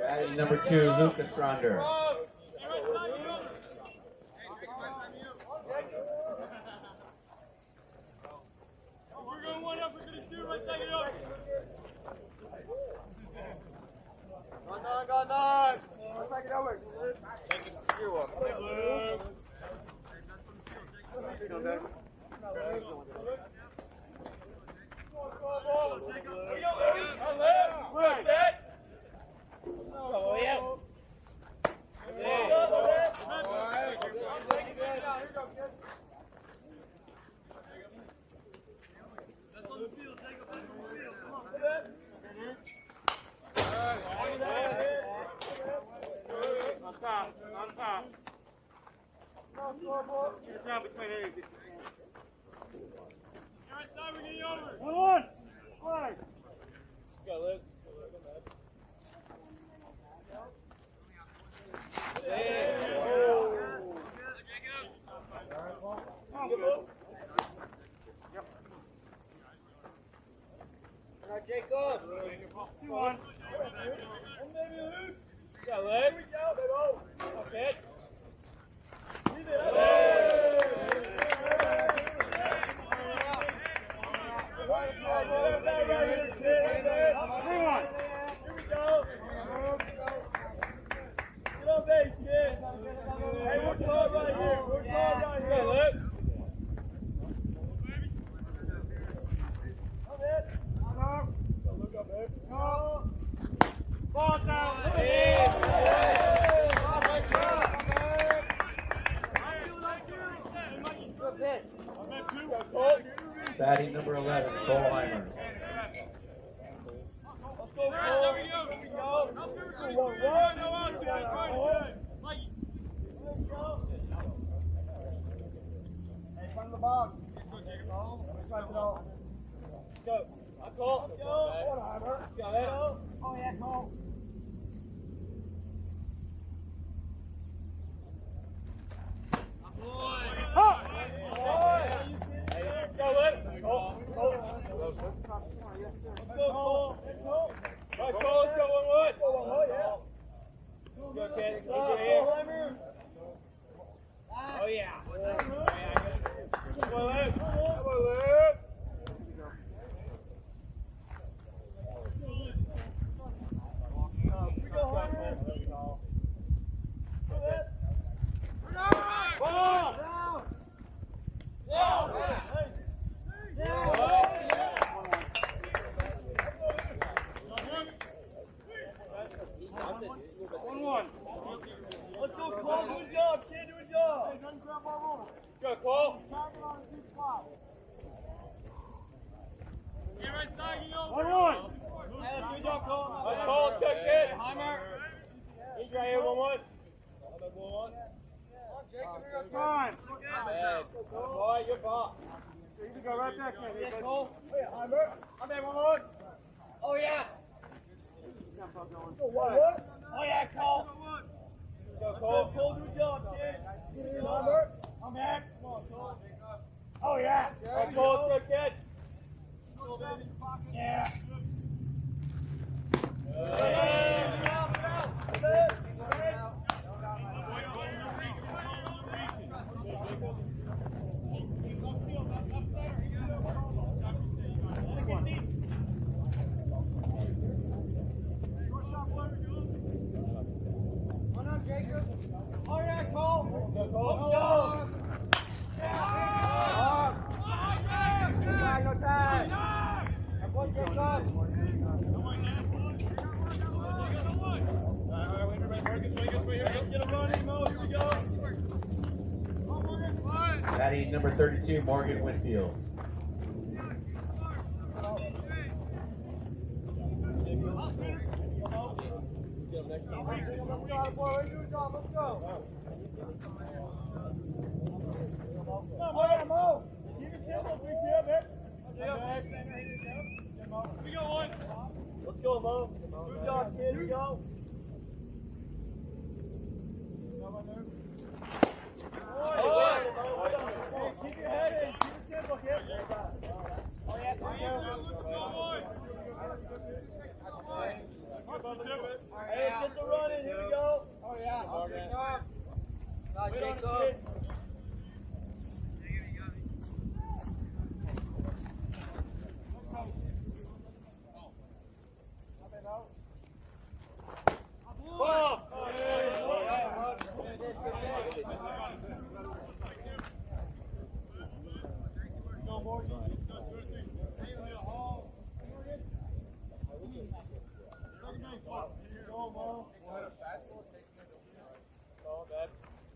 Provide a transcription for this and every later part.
Adding number 2, Lucas Stronder. Batting number 11, Cole Heimer. Batting number 32, Morgan Winfield. Let's go, Mo. Good job, kid. Go. Keep your head in. Keep it simple, kid. Oh, yeah. Wait on it, kid.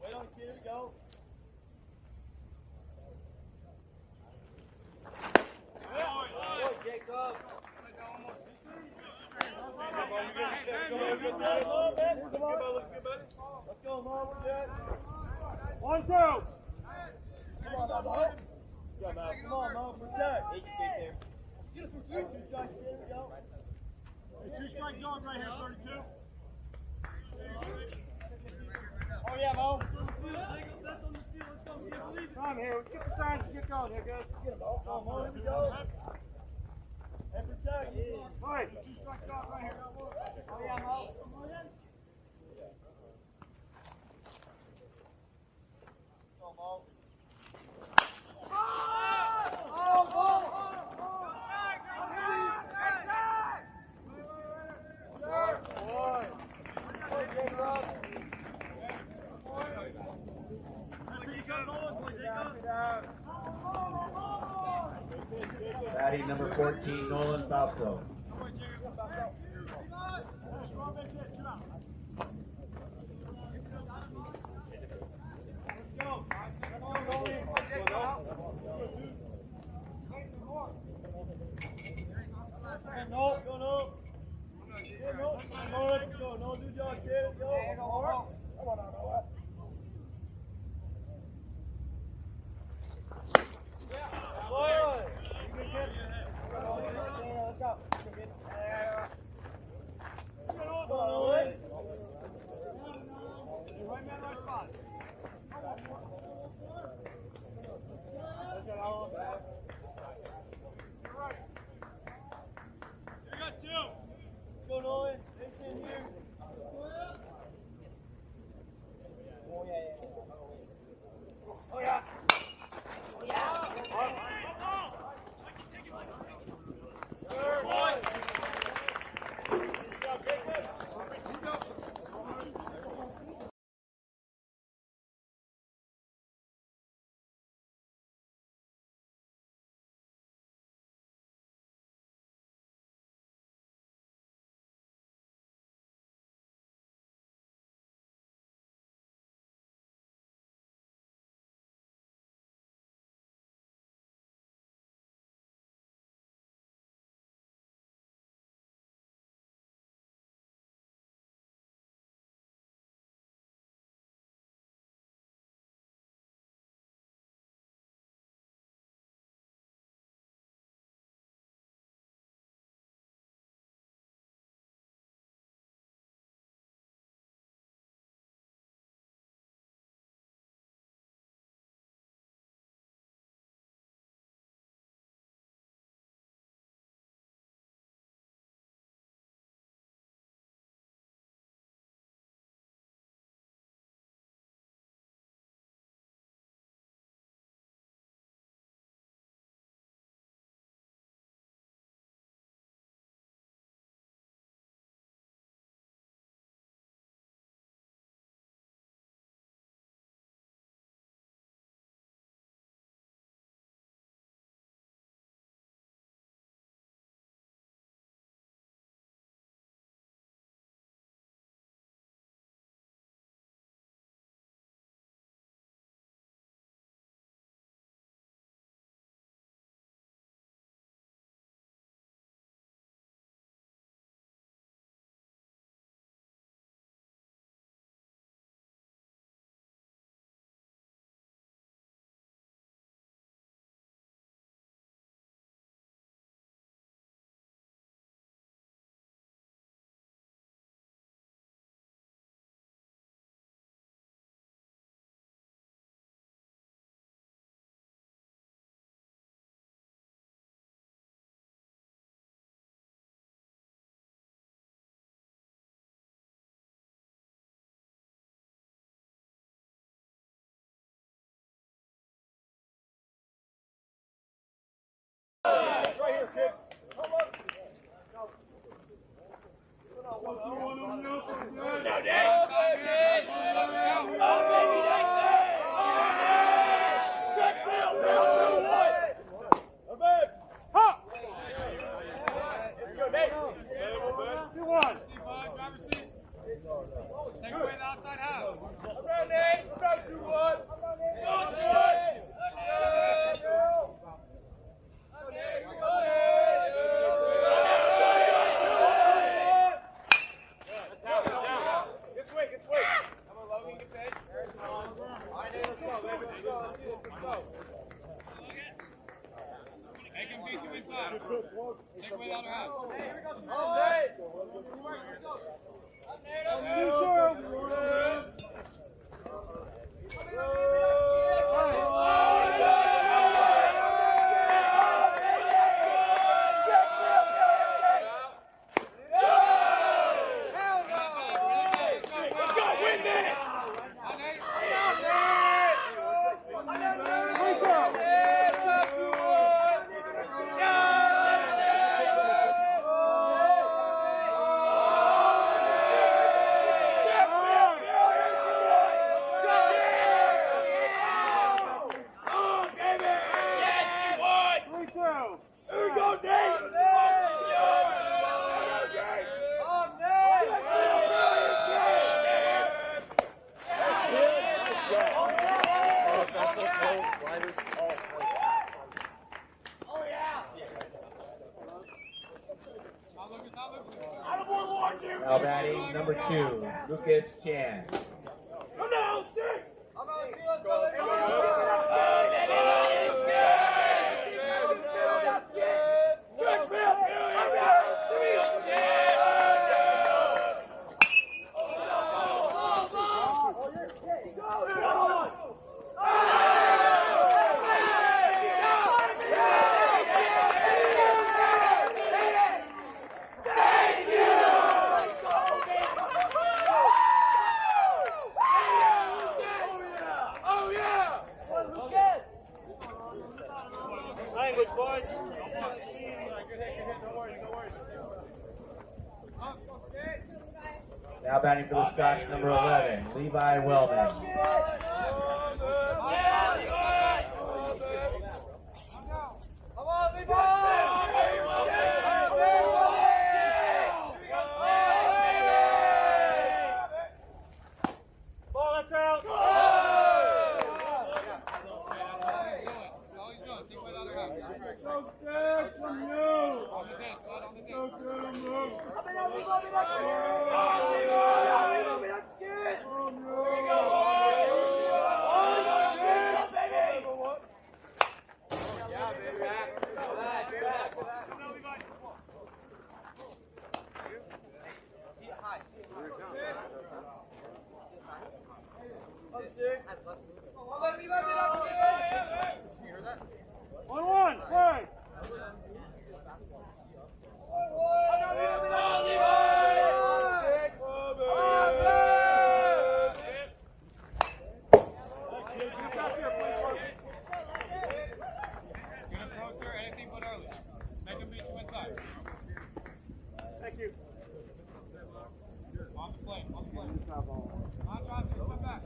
Wait on it, kid. Here we go. Jacob. Let's go, Mo. We're good. 1, 2. Come on, Mo. Come on, Mo. Protect. Get it for 2. 2 strikes. Here we go. Hey, 2-strike dog right here, 32. Oh, yeah, Mo. Come here, let's get the signs and get going here, guys. Come on, Mo. Here we go. And protect. Hey, 2-strike dog right here. Oh, yeah, Mo. Go, Mo. Batting number 14, Nolan Fausto. No, go, no. Yeah, no. Come on, let's go. No, do job, kid. Let's go. Come on, Noah. Boy. Let's go. Come on, Noah. Right man, right spot. You got 2. Go, Noah. It's in here. Take away the outside half. Good swing. Come on, Logan, get paid. All right, let's go, baby. Let's go. Make him beat you inside. Take away the other half. Now batting number 2, Lucas Chan. Language, boys. Now batting for the Scots, number 11, Levi Wellman. Ball, that's out. One, play. Good approach here, anything but early. Make him beat you inside. Thank you. On the plate. On drive, come back.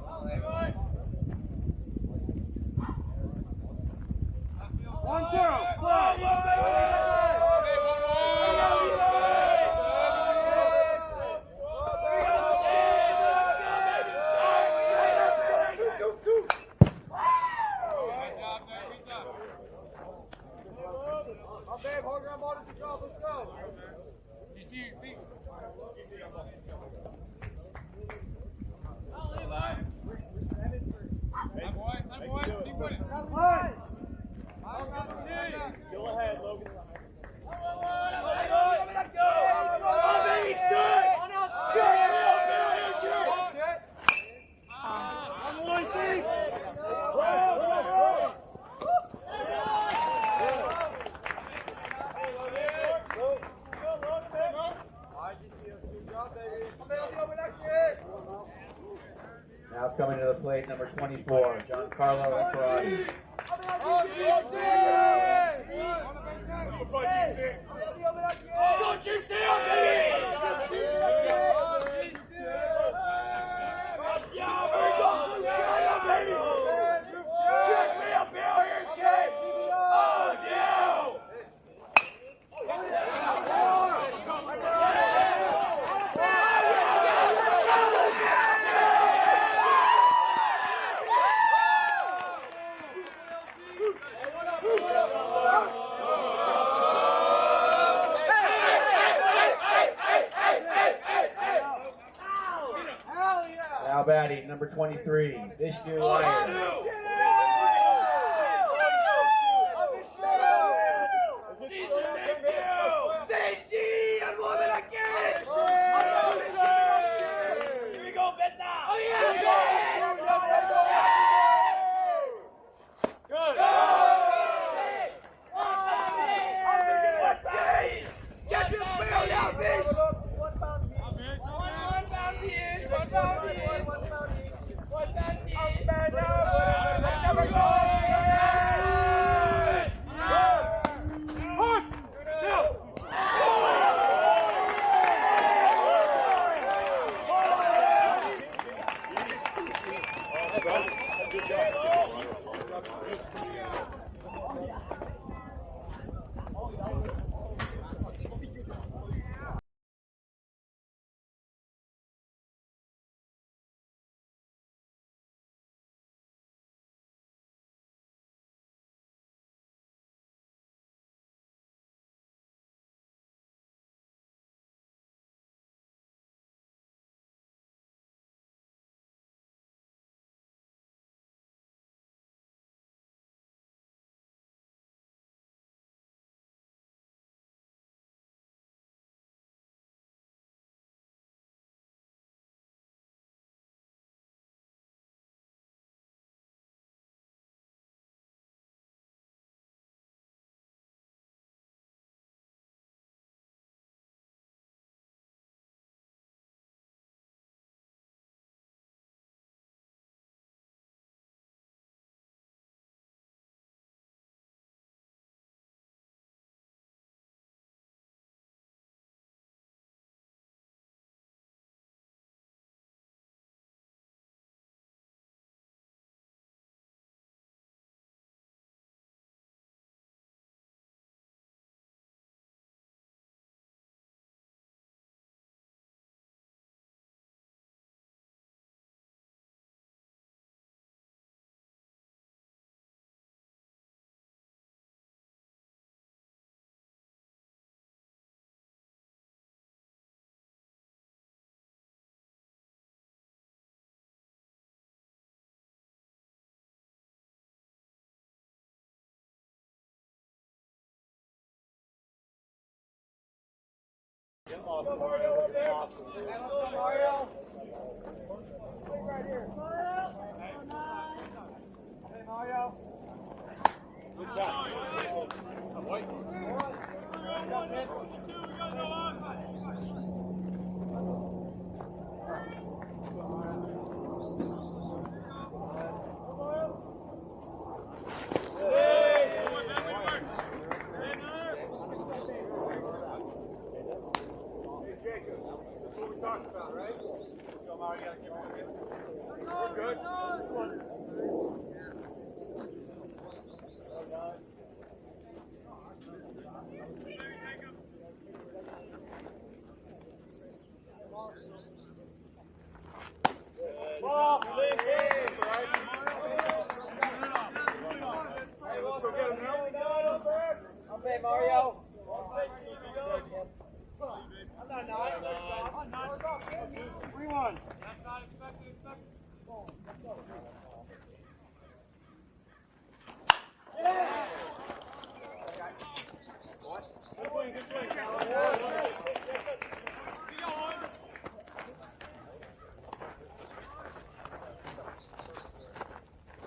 Off coming to the plate, number 24, Giancarlo Efrati. Now batting, number 23, Vishnu Iyer.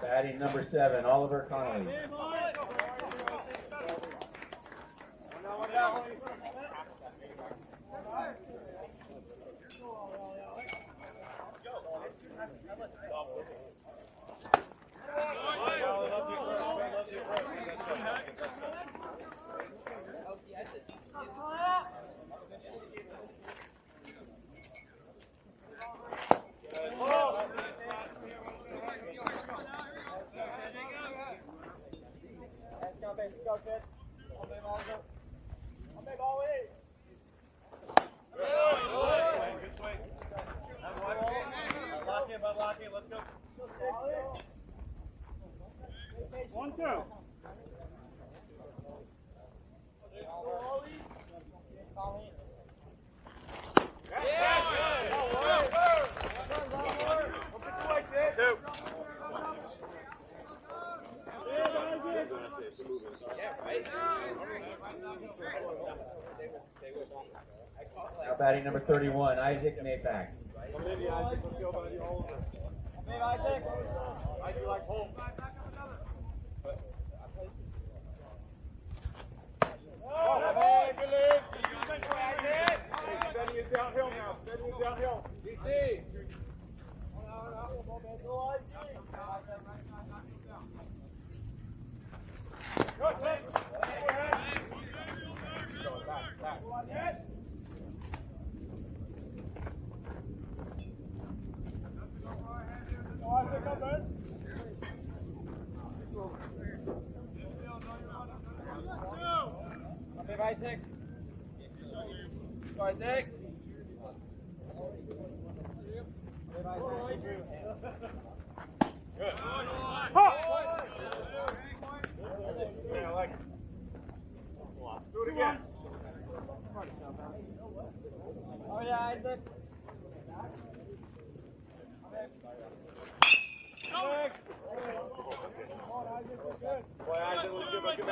Batting number 7, Oliver Connolly. Now batting number 31, Isaac Napak. Maybe Isaac, let's go, buddy. Maybe Isaac. I do like home. Oh, good lead. Steady is downhill now. Steady is downhill. DC. Good, good. Isaac. Go, Isaac. Good. Yeah, I like it. Do it again. Oh, yeah, Isaac. Boy, Isaac was good. Look at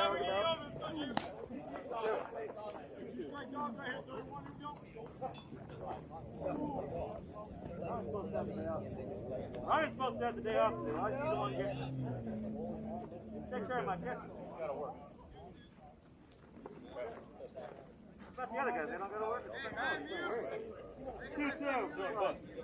Ryan's supposed to have the day off today. I see the one get. Take care of my catch. Gotta work. What about the other guys? They don't gotta work. 2-2.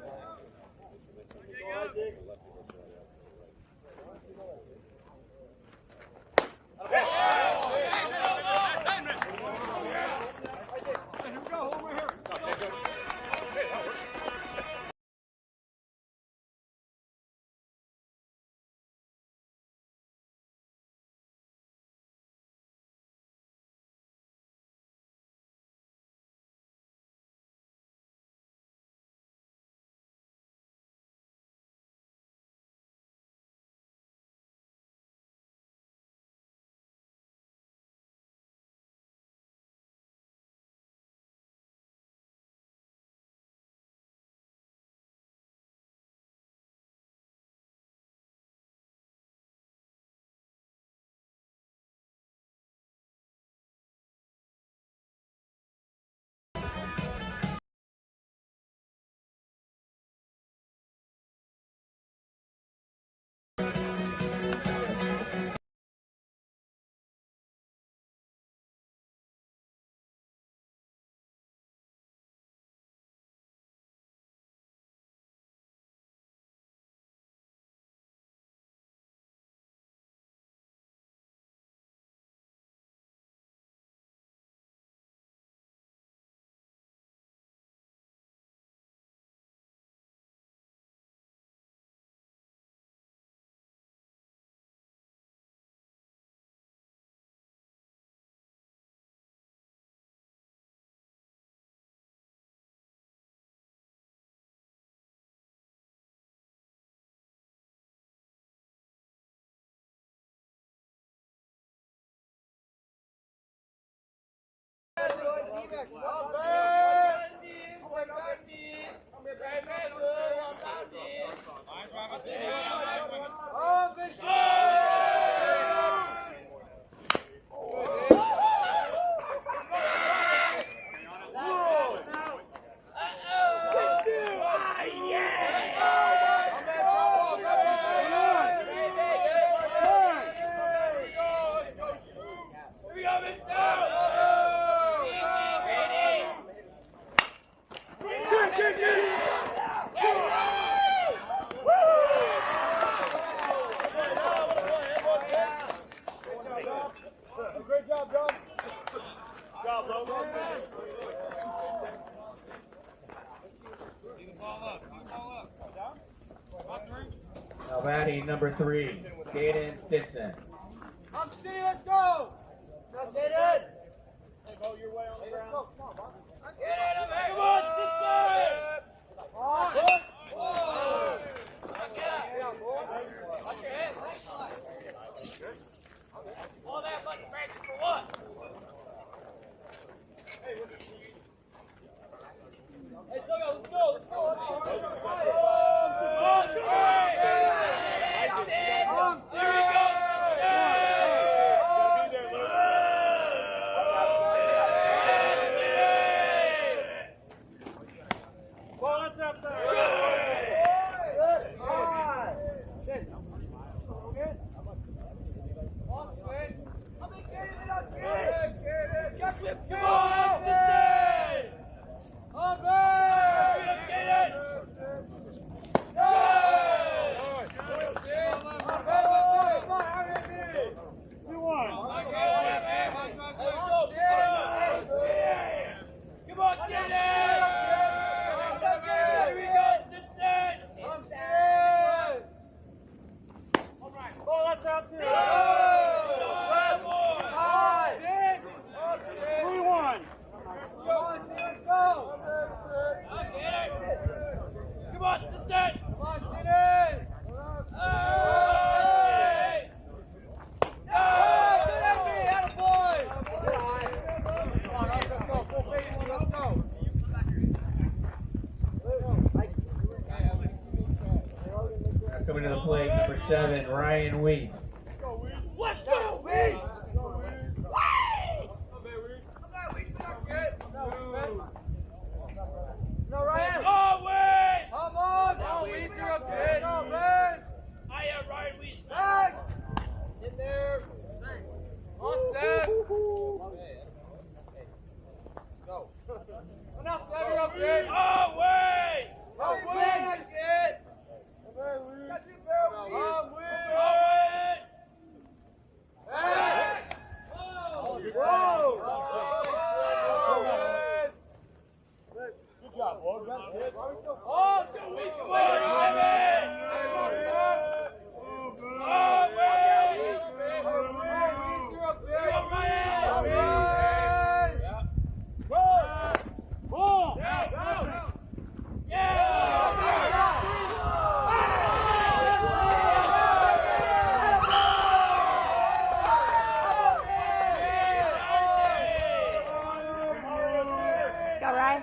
Now batting number 3, Caden Stinson. I'm City, let's go! That's it! Hey, go your way on the ground. Come on, Stinson! All that much practice for what? Hey, Togo, let's go! Let's go! There we go! Coming to the plate, number 7, Ryan Weiss. Let's go, Weiss! No, Ryan! Oh, Weiss! Come on! Oh, Weiss, you're up good! Come on, man! I am Ryan Weiss. Back! In there! All set! Go! Oh, now, Sam, you're up good! Oh, Weiss! Oh, Weiss! That's it! That's it, bro! Oh, Weiss! Back! Whoa! Good job, boy. Oh, let's go, Weiss! Oh, Weiss! You're up there! Go, Ryan!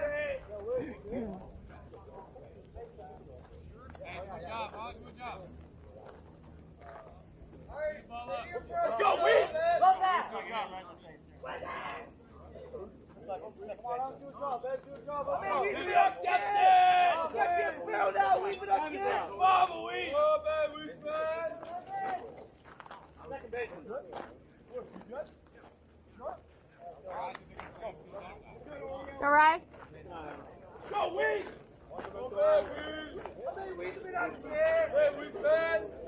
Let's go, Weiss! Love that! All right. Go, Weiss!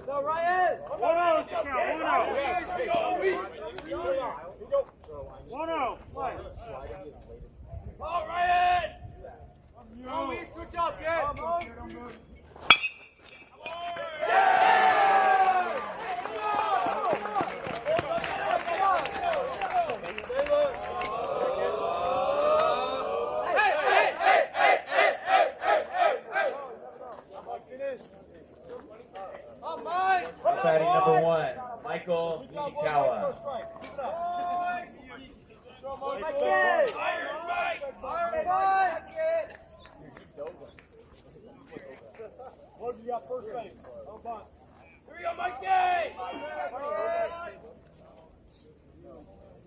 Go, Ryan! 1-0, count 1-0. 1-0, play. Oh, Ryan! Go, Weiss, switch up, yeah! Come on! Batting number 1, Michael Nishikawa. What do you got first base? No bunt. Here we go, Mikey!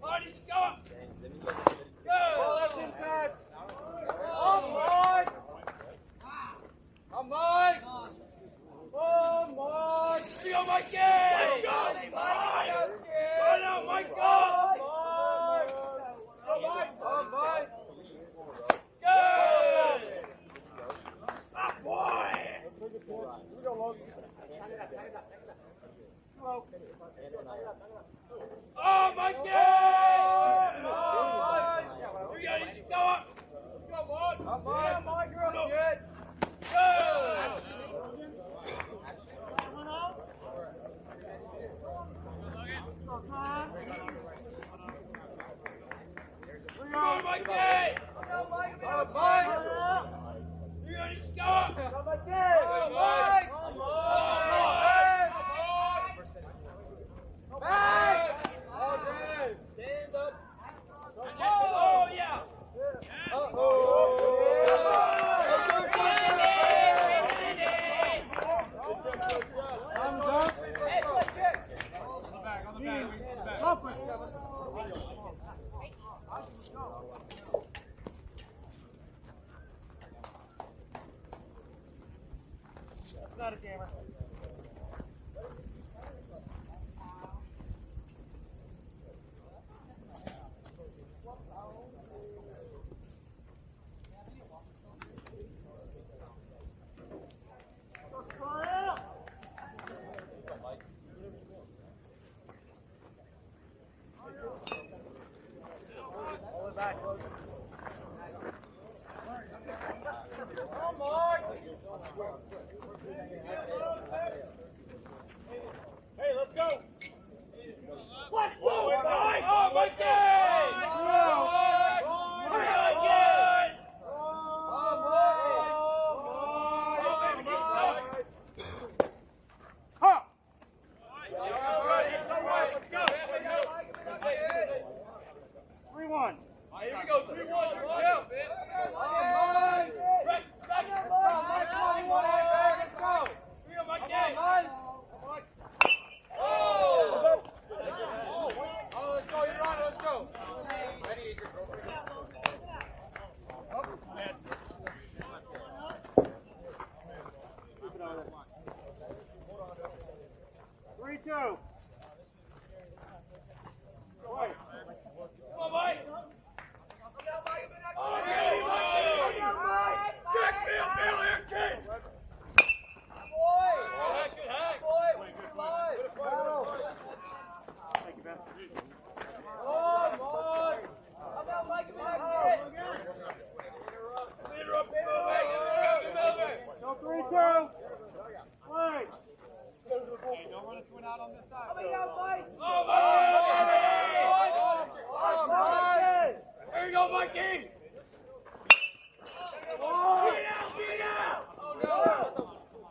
Marty, Scott! Ball that's inside. Oh, Mike! Come on! Oh, Mike! Here we go, Mikey! Let's go! Run out, Michael! Oh, Mike! Good! Stop, boy! Oh, Mikey! Here we go, Scott! Come on, Mike, you're up good. Good! not a jammer. Hey, let's go! Let's go, Mike! Oh, my God! Ha! 3-1. Here we go, 3-1. Yeah, right, second. Let's go. Here, Mike. Oh, let's go. You're on. Let's go. Ready, Adrian. Go for it. 3-2. Wait. Come on, Mike. Oh, yeah, Mike. Kick me up here, kid. Good hack. Thank you, Ben. Go 3-2. Wait. Hey, don't run us one out on this side. Here you go, Mikey! Get out!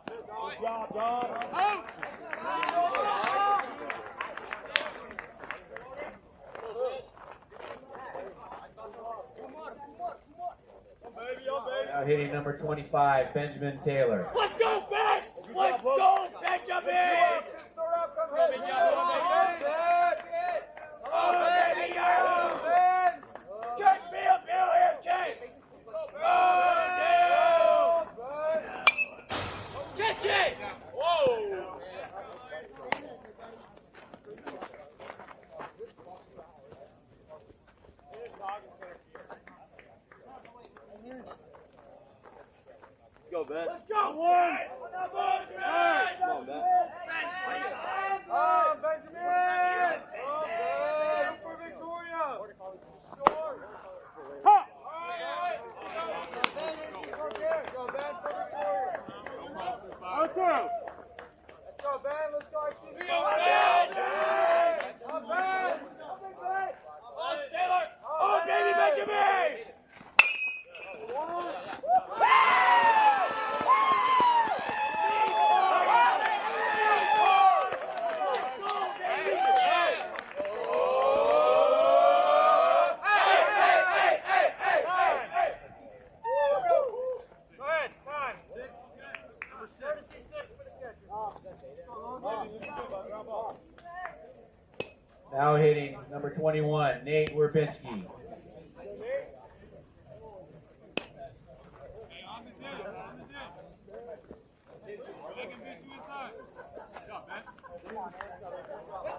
Good job, Don. Now hitting number 25, Benjamin Taylor. Let's go, Ben! Let's go, Benjamin! Oh, baby, go! Get me up here, kid! Oh, no! Catch it! Whoa! Go, Ben. Let's go! Ben! Come on, Ben! Come on, Ben. Benjamin! Ben for Victoria! Ha! Go, Ben for Victoria! 0-2. Let's go, Ben. Let's go, RCC. We go, Ben! Up, Ben! Oh, Taylor! Oh, baby, Benjamin! Go ahead, time. Number 36 for the catcher. Now hitting number 21, Nate Werbinski.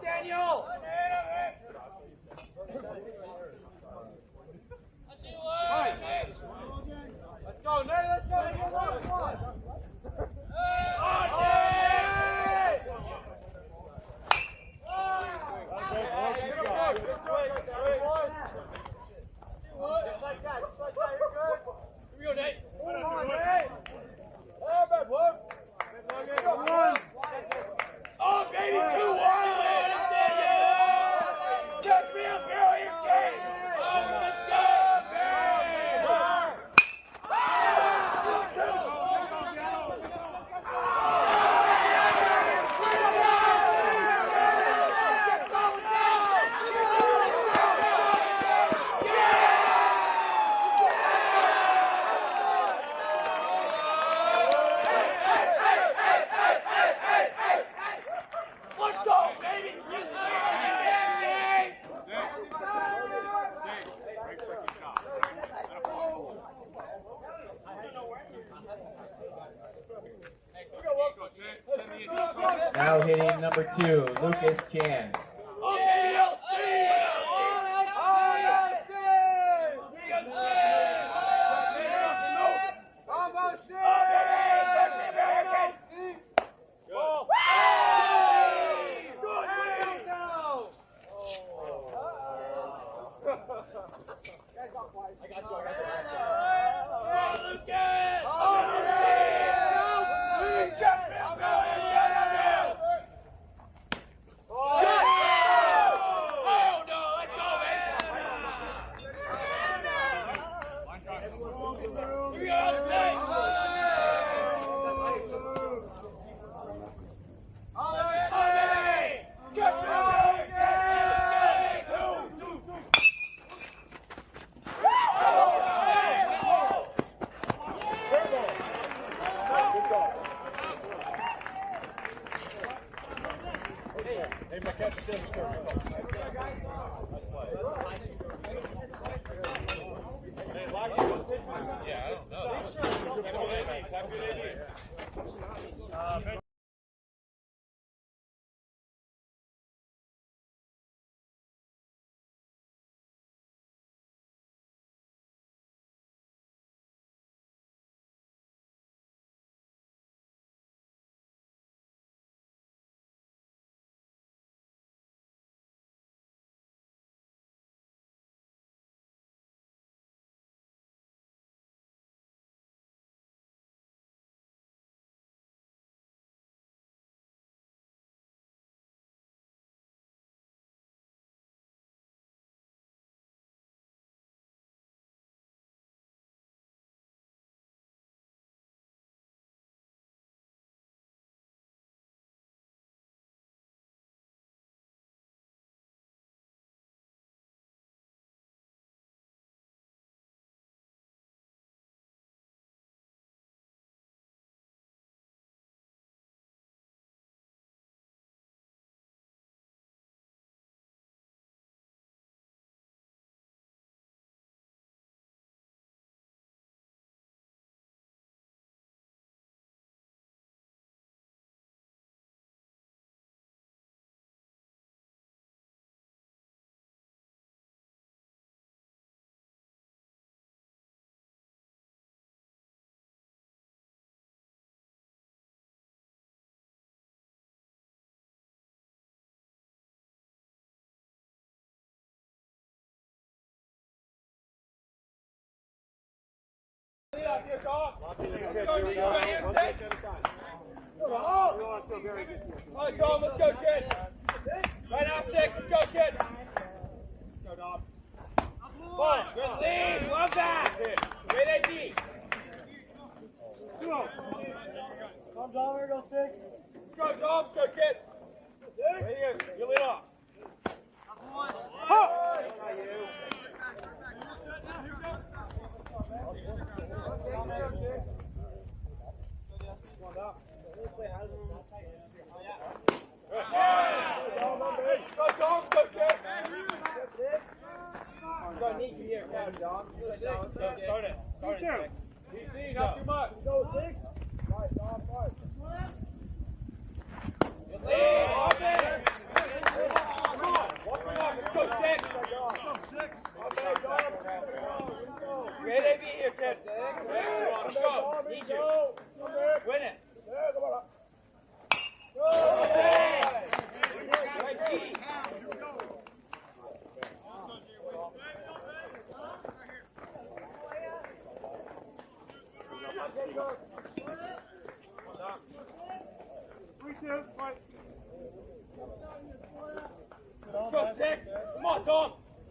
Daniel! Let's go, Nate. Let's go. Come on. Now hitting number 2, Lucas Chan. Let's go, kid. Right now, 6. Let's go, kid. Go, dog. Ball. Good lead. Love that. Great AD. Come down here, go 6. Go, dog. Go, kid. 6. Right here. You lead off. Go, dog. Go, kid. Go, knee you here. Go, dog. Go, 6. Start it. Start it. DC, not too much. Go 6. Fight, dog, fight. Good lead. Open. Come on. Walk him up. Let's go, 6. Let's go 6. Okay, dog. Great AB here, kid. Let's go. Need you. Win it. Right key. Let's go, 6. Come on, Tom.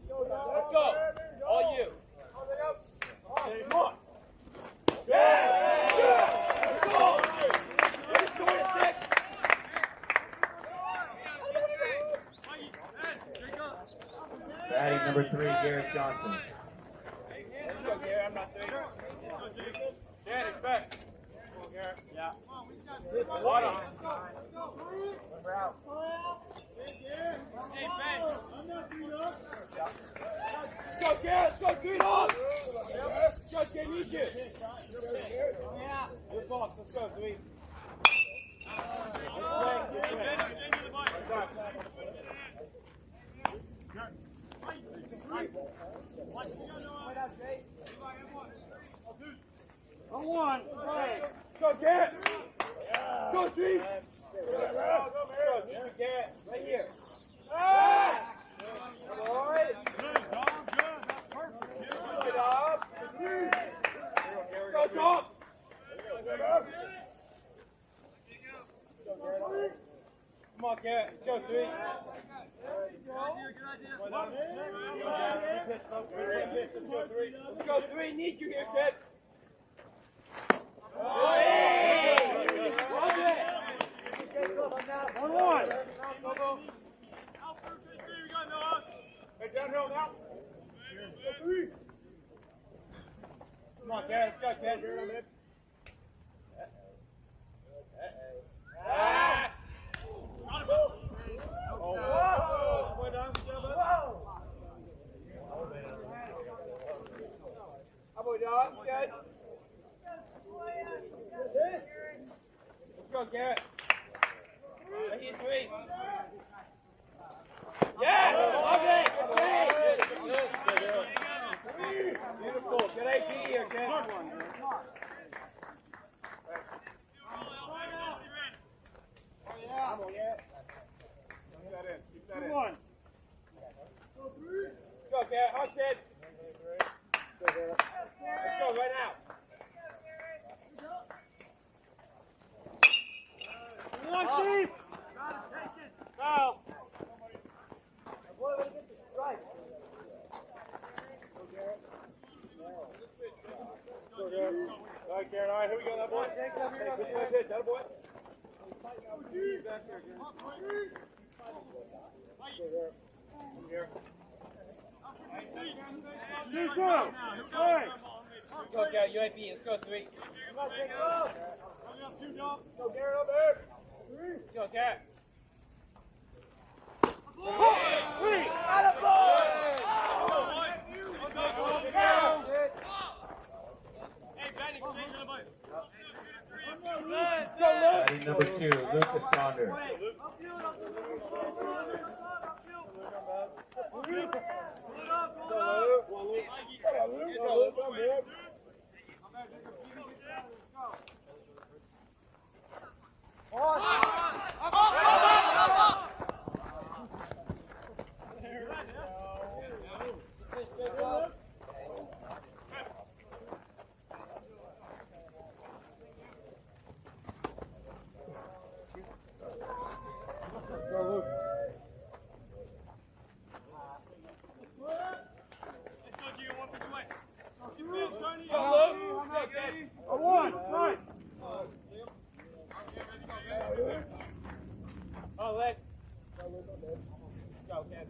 Let's go. All you. Come on. Yeah. Let's go. Let's go to 6. Batting number 3, Garrett Johnson. Let's go, Garrett. I'm not 3. Jan, expect. Come on, Garrett. Yeah. Hold on. We're out. Hey, Ben. Go, Garrett. Go, green on. Go, Garrett. Need you. Yeah. Good boss. Let's go, 3. Right here. Go, Tom! Come on, Garrett. Let's go, 3. Let's go, 3. Need you here, kid. Hey! Love it! 1-1. Hey, downhill now. Come on, Garrett. Let's go, kid. Ah! How about dog? Good. Let's go, Garrett. Right here, 3. Yes! Okay! Good. Beautiful. Good AP here, kid. Good one. Go, Garrett. Husted. Let's go right now. Come on, Chief. Foul. All right, Garrett. All right, here we go, that boy. That boy. Shoot up. Hey. Go, Garrett. UAP. Let's go, 3. Go, Garrett, up there. Go, Garrett. Three. Batting number 2, Lucas Saunders. One. Right. Oh, let. Go, Ken.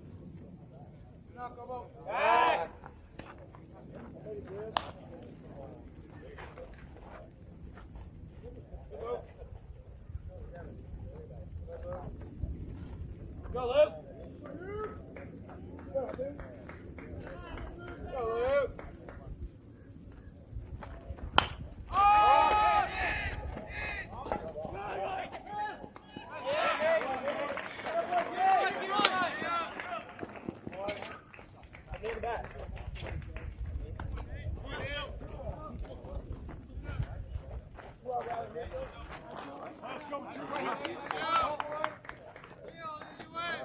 Back. Go, Luke. Go, Luke.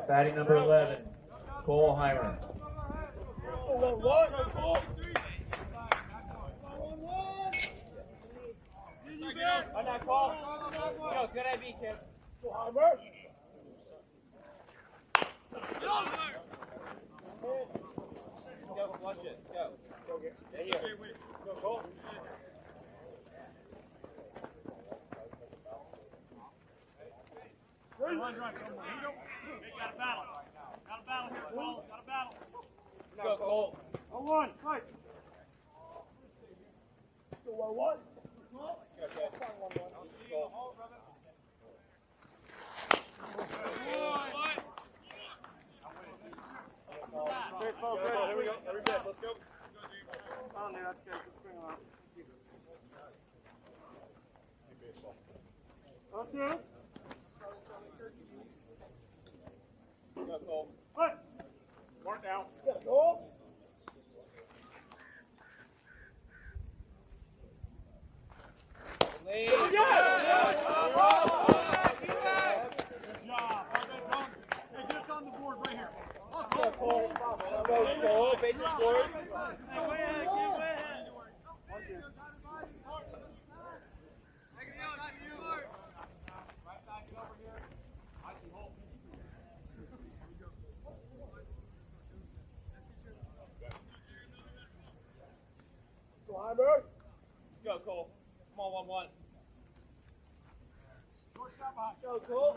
Batting number 11, Cole Heimer. On that call. Yo, good IB, kid. Go, flush it. Go. Right here. Go, Cole. Got a battle. Got a battle here, Paul. Got a battle. Go, Cole. 1-1. Right. Go, kid. Here we go. Every bit. Let's go. On there. That's good. Let's bring him out. Okay. Go, Cole. What? Mark down. Lead. bases forward. Go, Cole. Come on, 1-1. Go, Cole.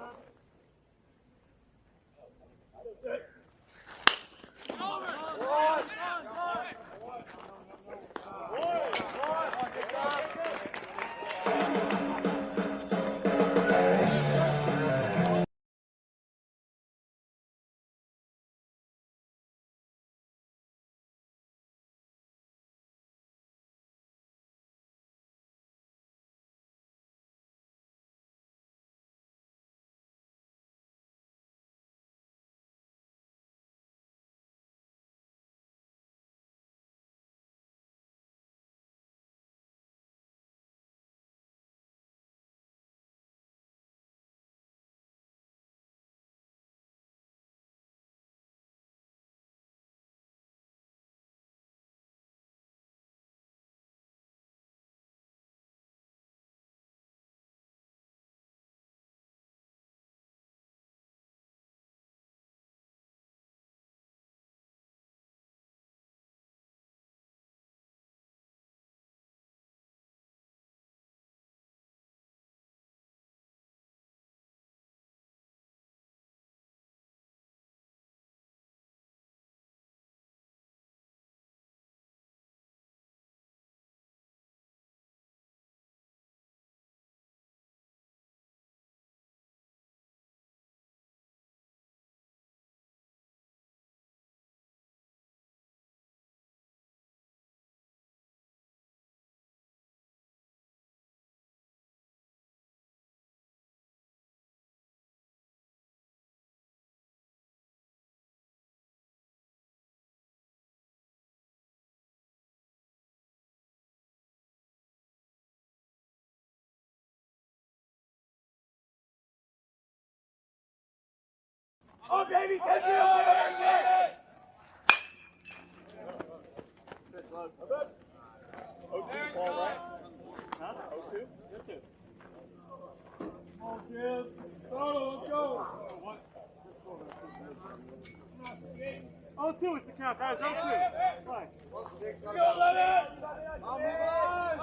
Oh, baby, catch it up there! That's low. O2 ball, right? Huh? O2? O2. Oh, Jim. Go, let's go. O2 is the count, guys. O2. Right. Go, let it! I'll move on!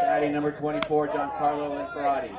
Batting number 24, Giancarlo Inferrati.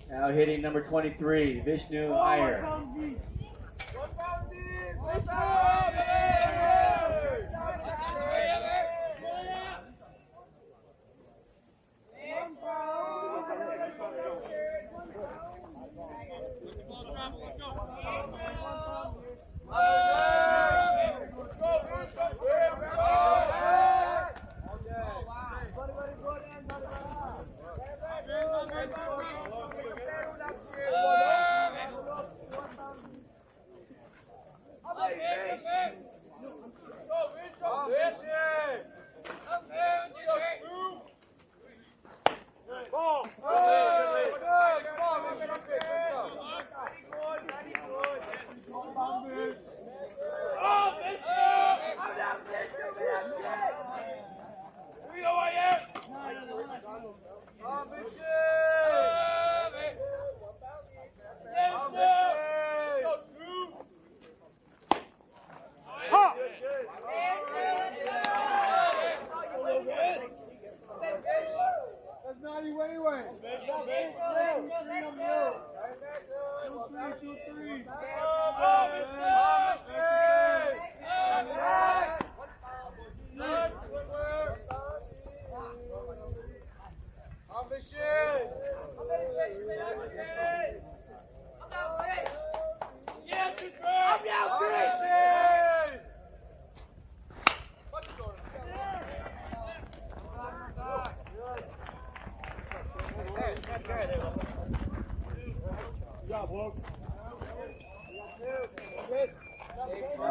Now hitting number 23, Vishnu Iyer. Hey!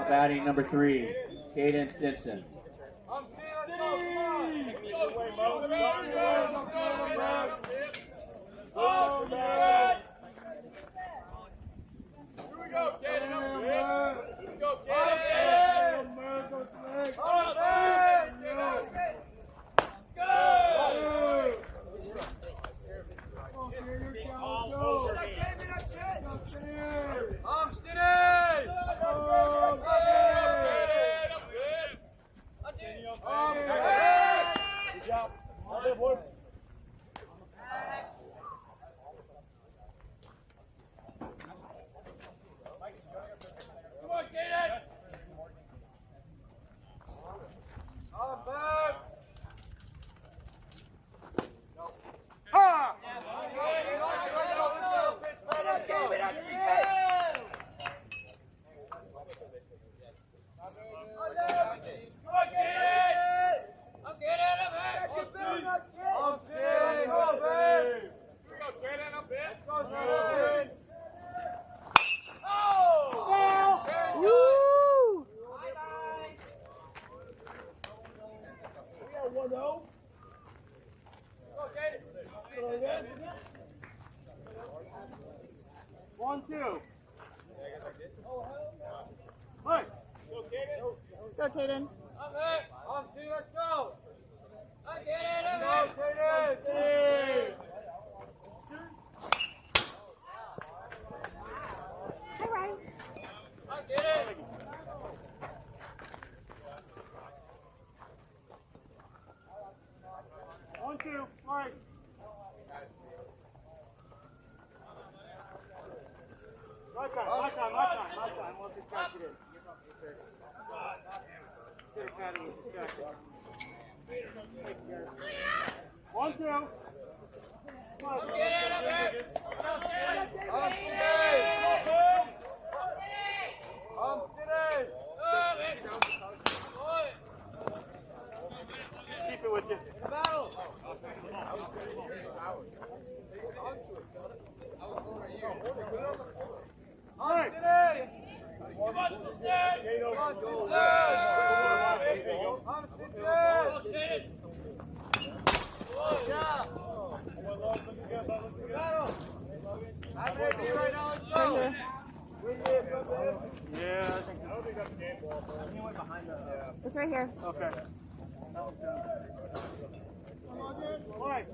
Batting number 3, Caden Stinson. I'm steady. Oh, man. Here we go, Caden. Here we go, Caden. Oh, man. Go. All over me. I'm steady. Good job. All good, boy. Come on, Caden. I'm back. Ha! One, two. Hey. Go, Caden. On two, let's go. Go, Caden. Hi, Ryan. One, two, right. My time. Once it's got you in. Get us out of here. Distracted. 1, 2. Come on. Keep it with you. All right. Yeah, I think that's the game ball. He went behind the. It's right here. Okay. Come on, dude. All right.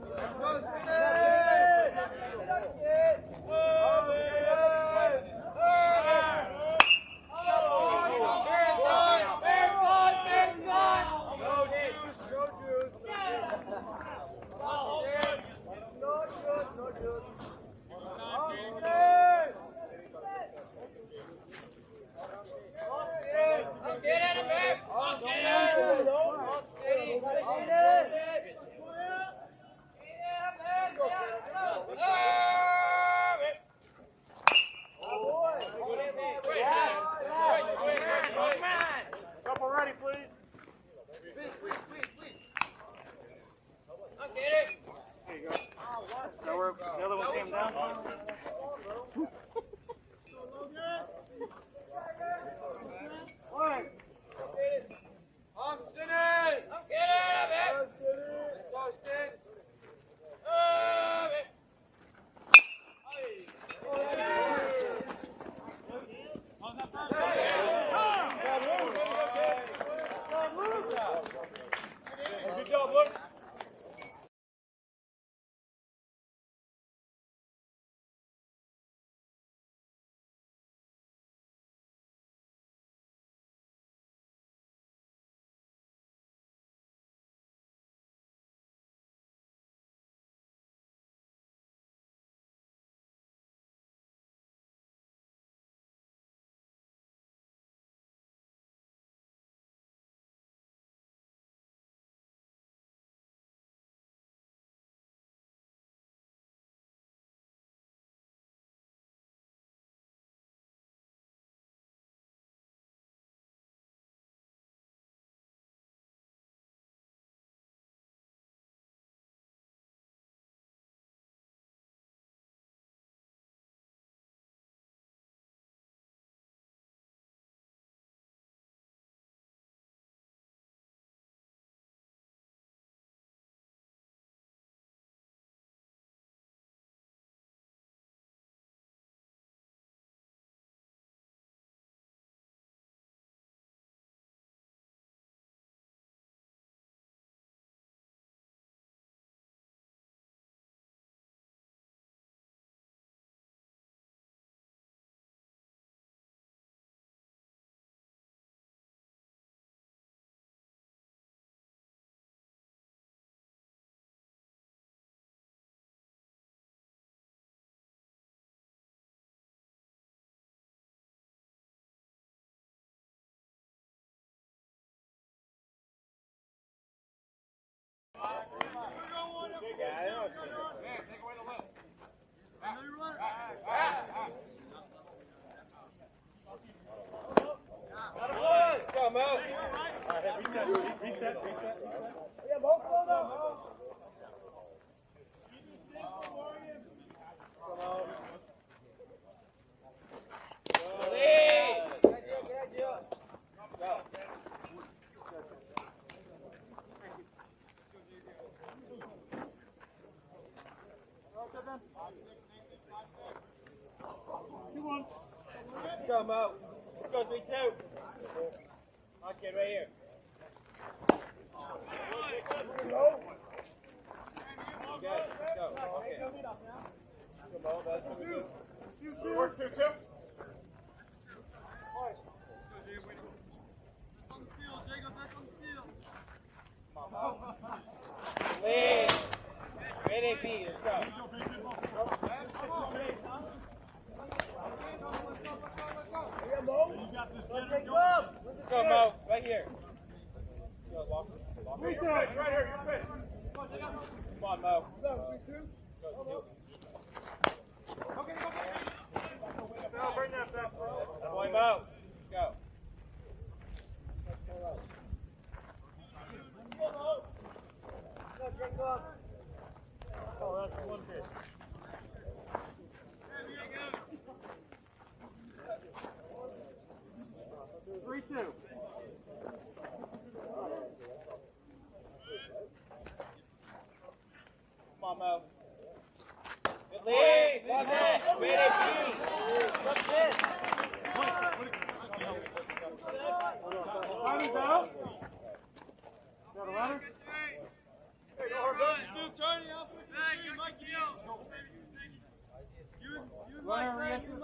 Reset. Go, Mo. Let's go, 3-2. Okay, right here. Good. Go. Okay. Come on, that's what we do. Work 2-2. Lead. Ready, B. Let's go. Let's go, Mo. Right here. Go, Walker. Right here, you're fit. Come on, Mo. Go, 2. Now bring that back, bro. Boy, Mo. Go. Oh, that's the one pitch. Three, 2. Come on, Mo. Good lead. Love that. Ready, B. Look this. Runner's out. Got a runner? Hey, go hard, bud. Runner re-entry.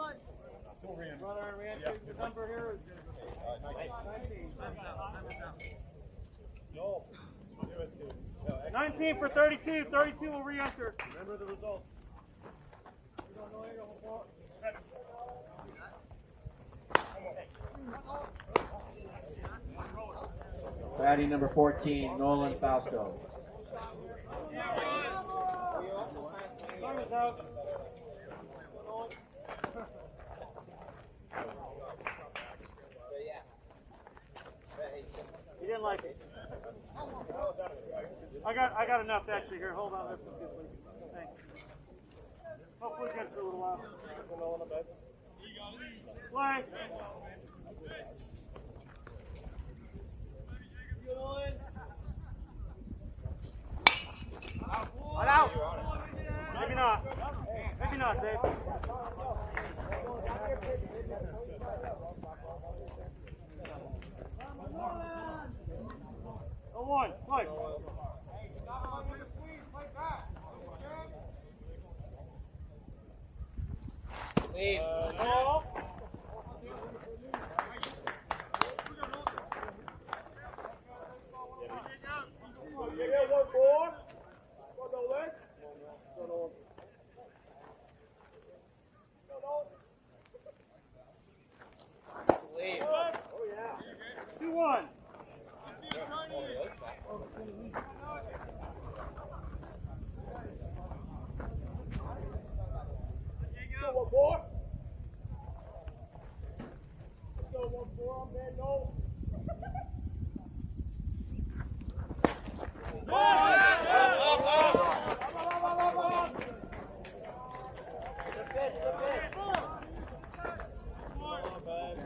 Runner re-entry. The number here is 19 for 32. 32 will re-enter. Remember the result. Batting number 14, Nolan Fausto. Runner's out. He didn't like it. I got enough actually here. Hold on this one too, please. Thanks. Hopefully get through a little while. Play. One out. Maybe not. Maybe not, Dave. Oh, 1. Play. Lead. Ball. Lead. 2-1.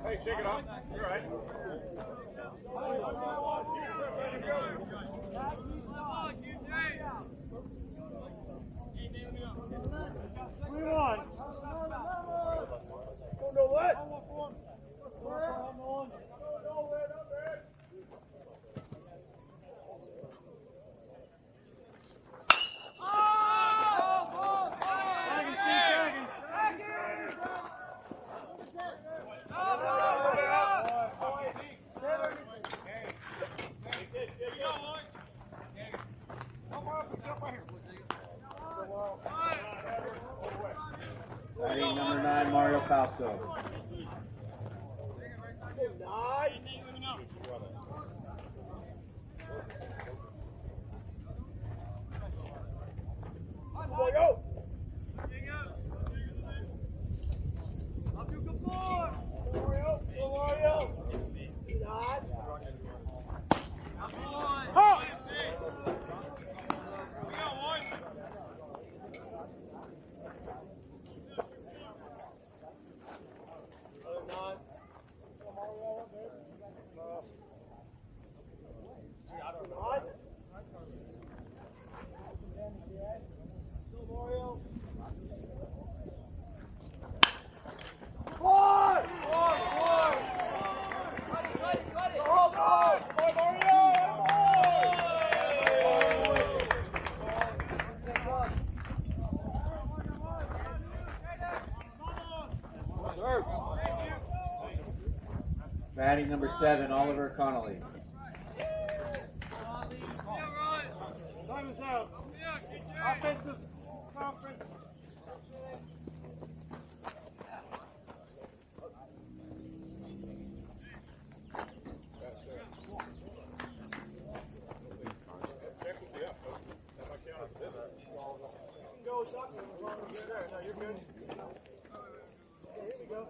Hey, shake it off. You're right. Batting number 9, Mario Fausto. Batting number 7, Oliver Connolly. Time is out. Offensive conference. Go, Chuck. No, you're good. Okay, here we go.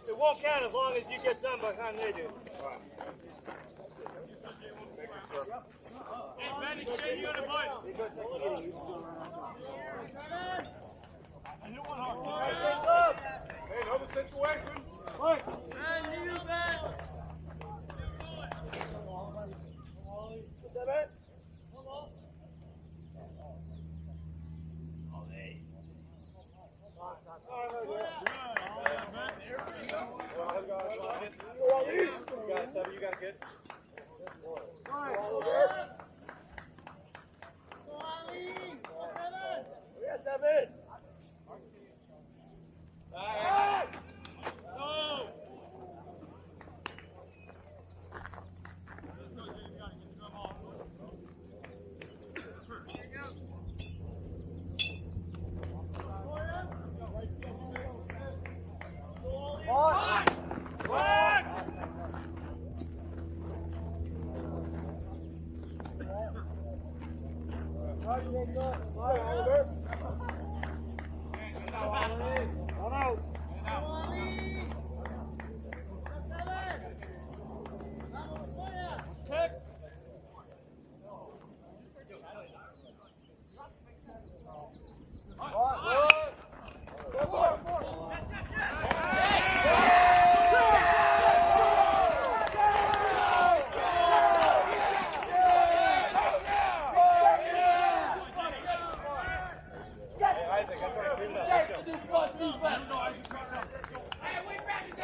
It won't count as long as you get done by the time they do. Hey, Benny, shake you on the butt. Hey, know the situation? Mike. Is that it? You got it, kid. Yes, Evan. No!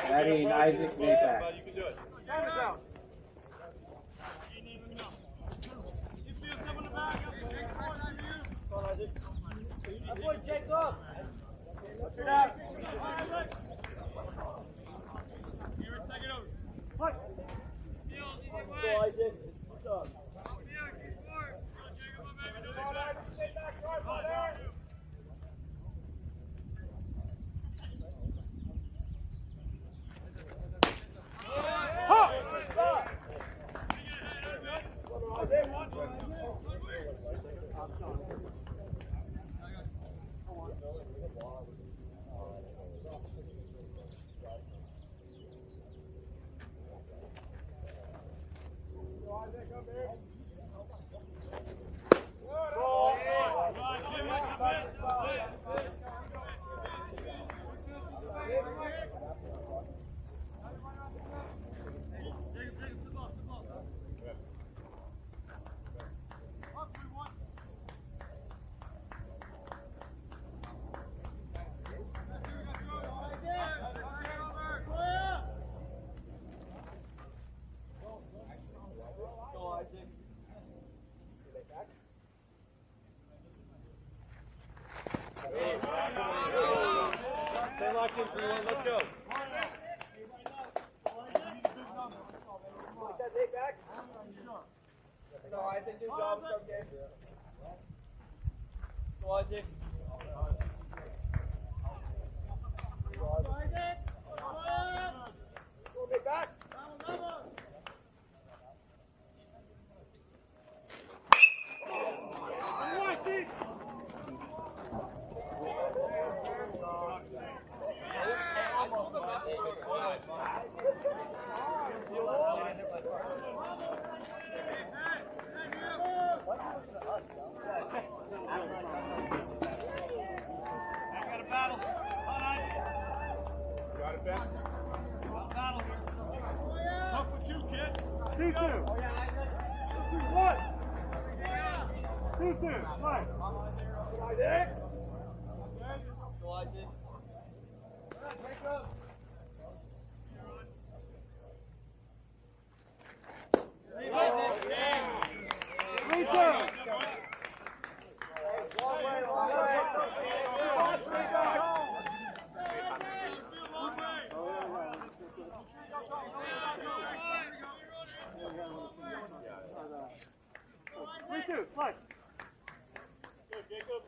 Batting Isaac Mayfack. You can do it. Time is out. That boy Jacob. Let's get out. What? Go, Isaac. What's up? Stay locked in, 3-1. Let's go. Like that, Nate, back? No, Isaac, good job. Start game. Go, Isaac. Go, Isaac. Go, Nate, back. Got it, Ben? Tough with you, kid. 2-2. 2-2. Right. Isaac. Go, Isaac. 3-2, slide. Good, Jacob.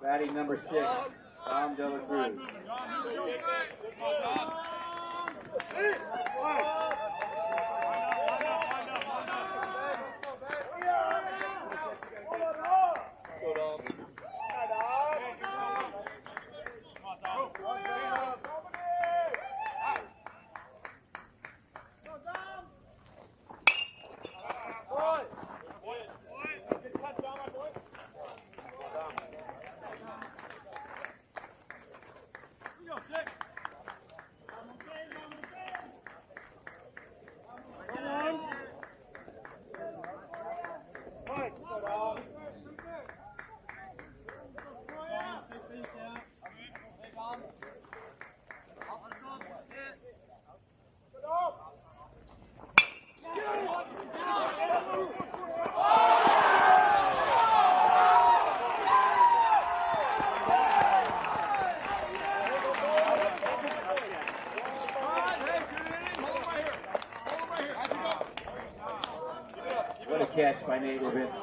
Batting number 6, Tom Dela Cruz. What a catch by Nate Levinsky.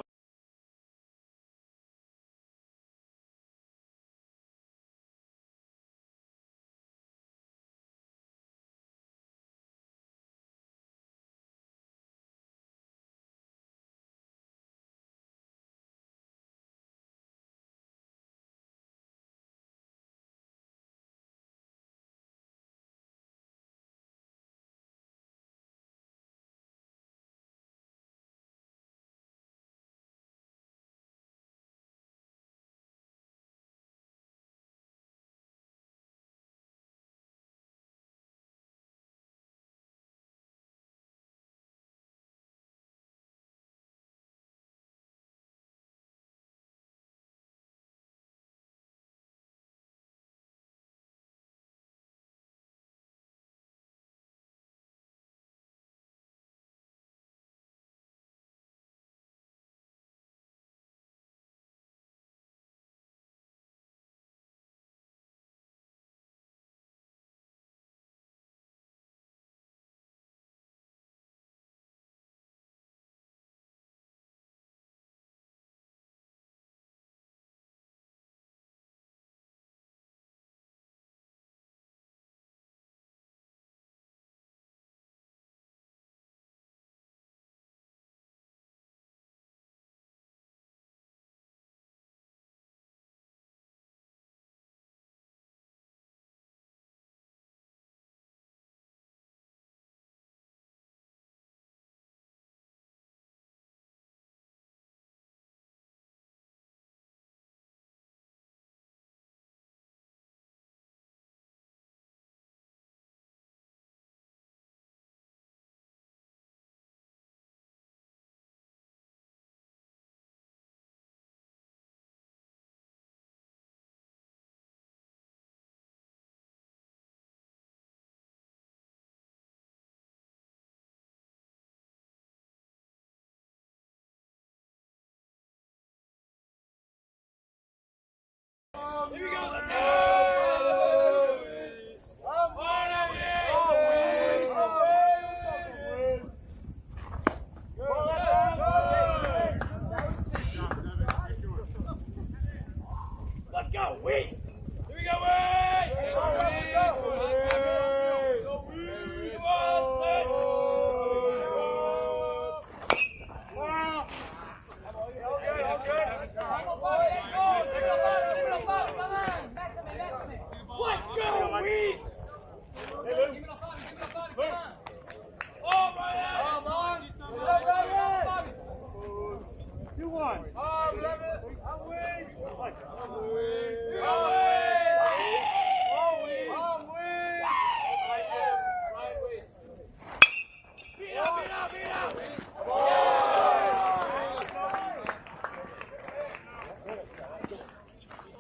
go, Weez! Here we go, Weez! Let's go, Weez! You won.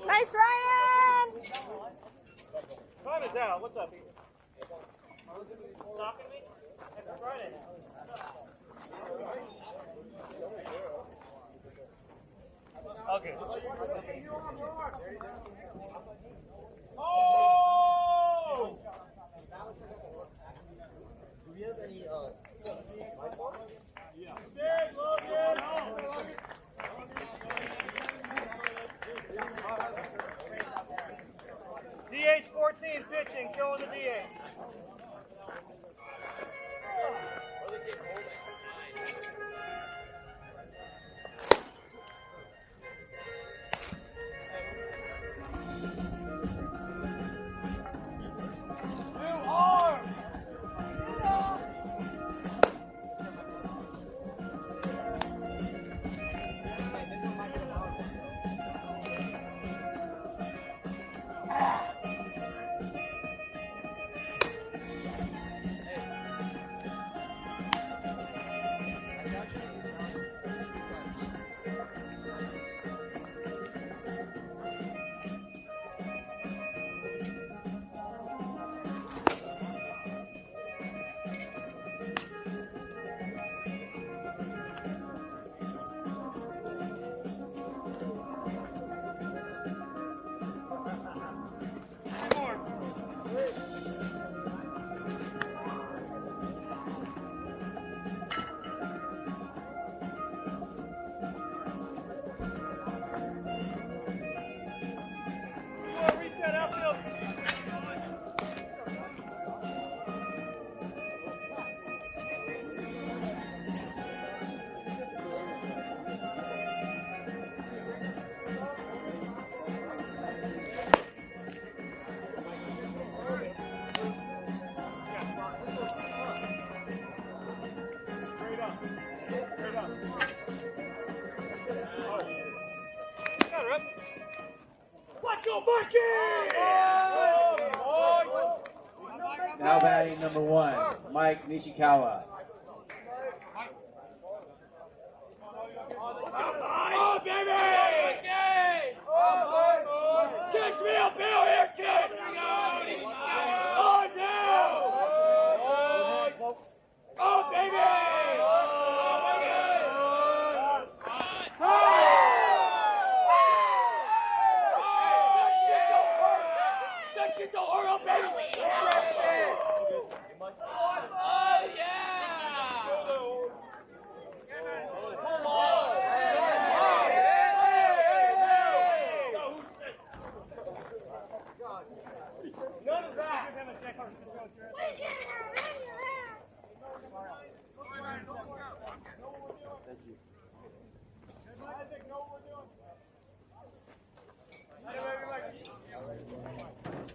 Nice, Ryan! Time is out. What's up, Ethan? Knocking me? That's Friday. Okay. Oh! Do we have any, DH 14 pitching, killing the DH. Let's go, Mikey! Now batting number 1, Mike Nishikawa. Oh, baby! Kick me uphill here, kid! Oh, no! Oh, baby! That shit don't hurt, oh, baby! Oh, yeah! Come on! None of that!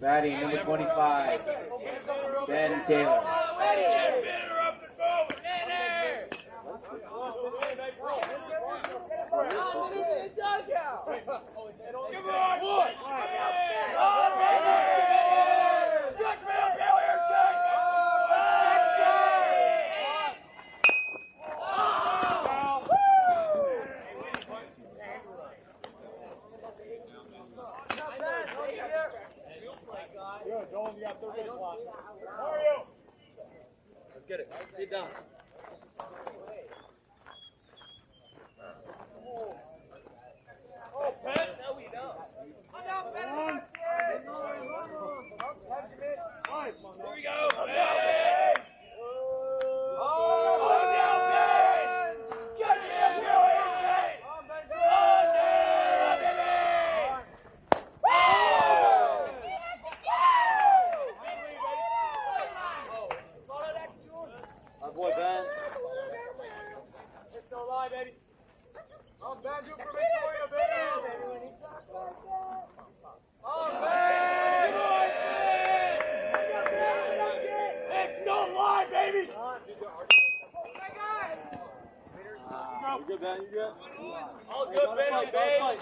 Batting number 25, Ben Taylor. Come on, boy! Oh, baby! Get me up here, kid! Good, Dolan, you got third base line. How are you? Let's get it. Sit down. Oh, Pet! No, we don't. Here we go, Ben! Oh, now, Ben! Get me up here, Ben! Oh, no, baby! good, Ben? You good? All good, Ben. Ben.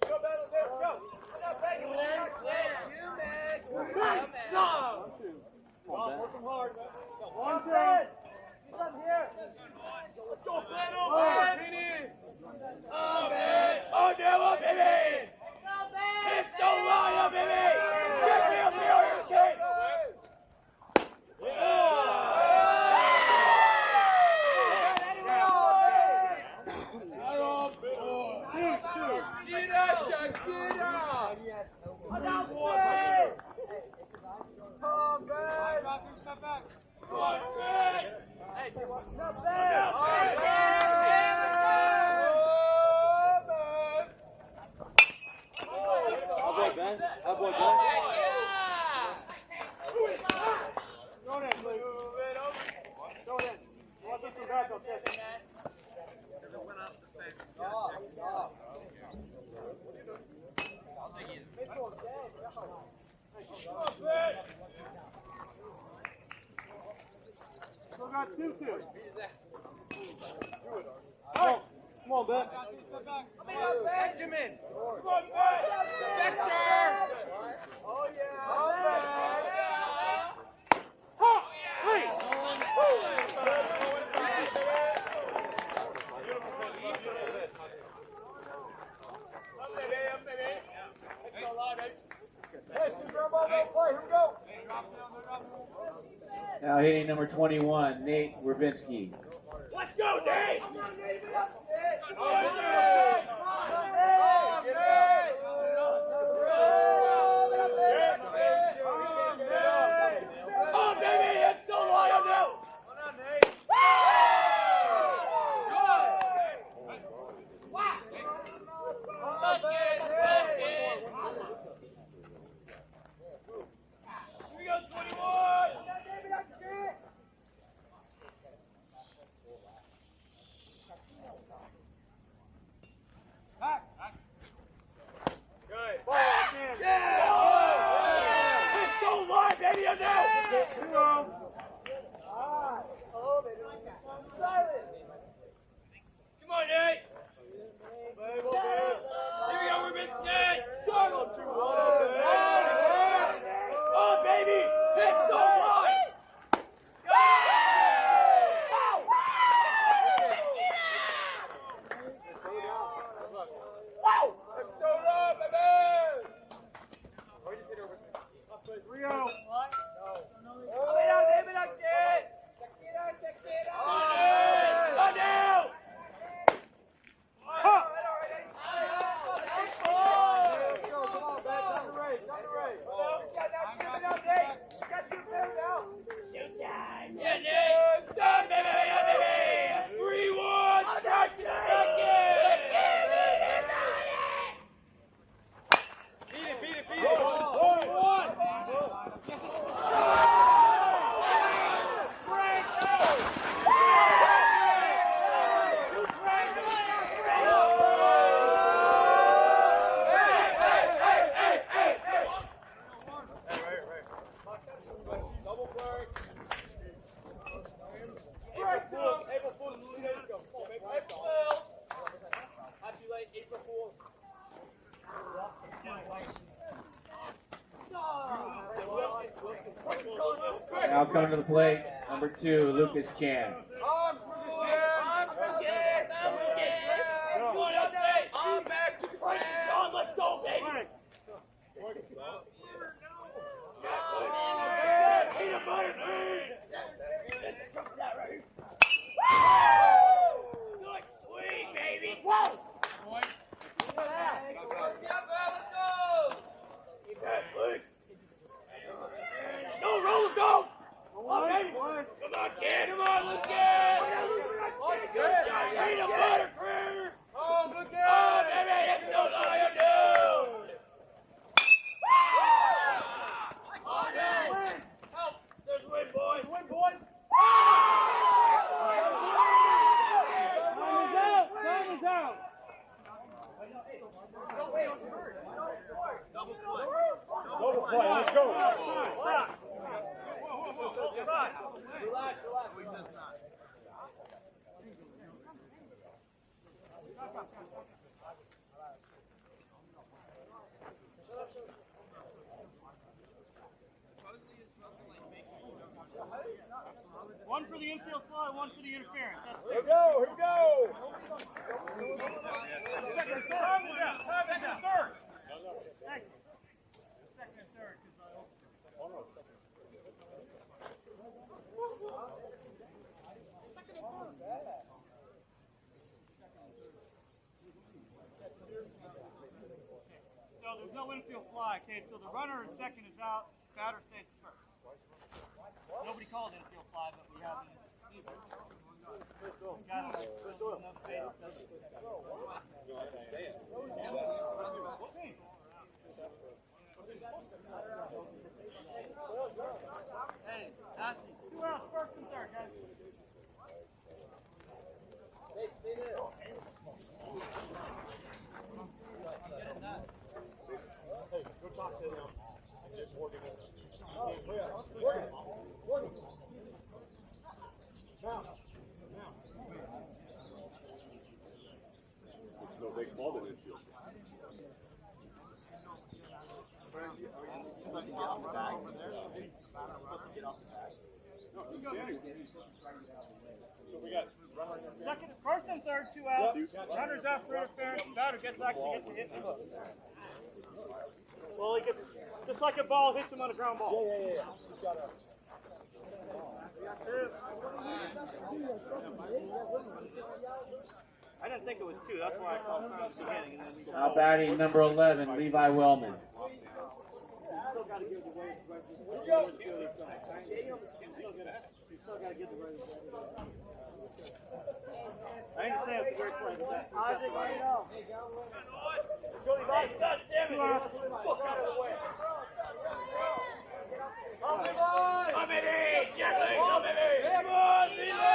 Go, Ben. Let's go. Working hard, man. One, two. Let's go, Ben. Oh, Ben. Oh, no, baby. It's the Lion, baby. Get me up here, okay? Come on, Ben. Benjamin! Come on, Ben! Victor! Oh, yeah! Oh, Now hitting number 21, Nate Werbinski. Let's go, Nate! Oh, baby, it's the Lion now! Here we go, 21! Good. Yeah! Let's go live, baby, now! Come on, Nate! Here we go, Rubinski! Oh, baby! It's so live! Now coming to the plate, number 2, Lucas Chan. Arms, Lucas! Come on, update! On back to the front! John, let's go, baby! Peanut butter, dude! Good, sweet, baby! Whoa! No, roll him, go! Come on, baby! Come on, kid! Come on, Lucas! Peanut butter, Kramer! Oh, Lucas! Oh, baby, it's so Lion, dude! Oh, no! Help! There's win, boys! Win, boys! Time is out. Double play. Let's go. One for the infield fly, one for the interference. That's Here we go, here we go. second, third. Hey. Second and third. So there's no infield fly. Okay, so the runner in second is out. Batter stays at first. Nobody called infield fly, but we have it. Got it. Hey, Ashley, 2 outs, first and third, guys. Hey, stay there. Hey, go talk to them. Just working it. Working. Now. No big ball in infield. Second, first and third, 2 outs. Runners out for interference. Batter gets a hit. Well, he gets just like a ball hits him on a ground ball. Yeah. I didn't think it was 2. That's why I called from the beginning. And then Now batting number 11, Levi Wellman. Still got to give the way. I understand it's a great play. Isaac, right now. Let's go, Levi. God damn it. Fuck out of the way. Come in, Jacqueline. Come in. Come on, Levi.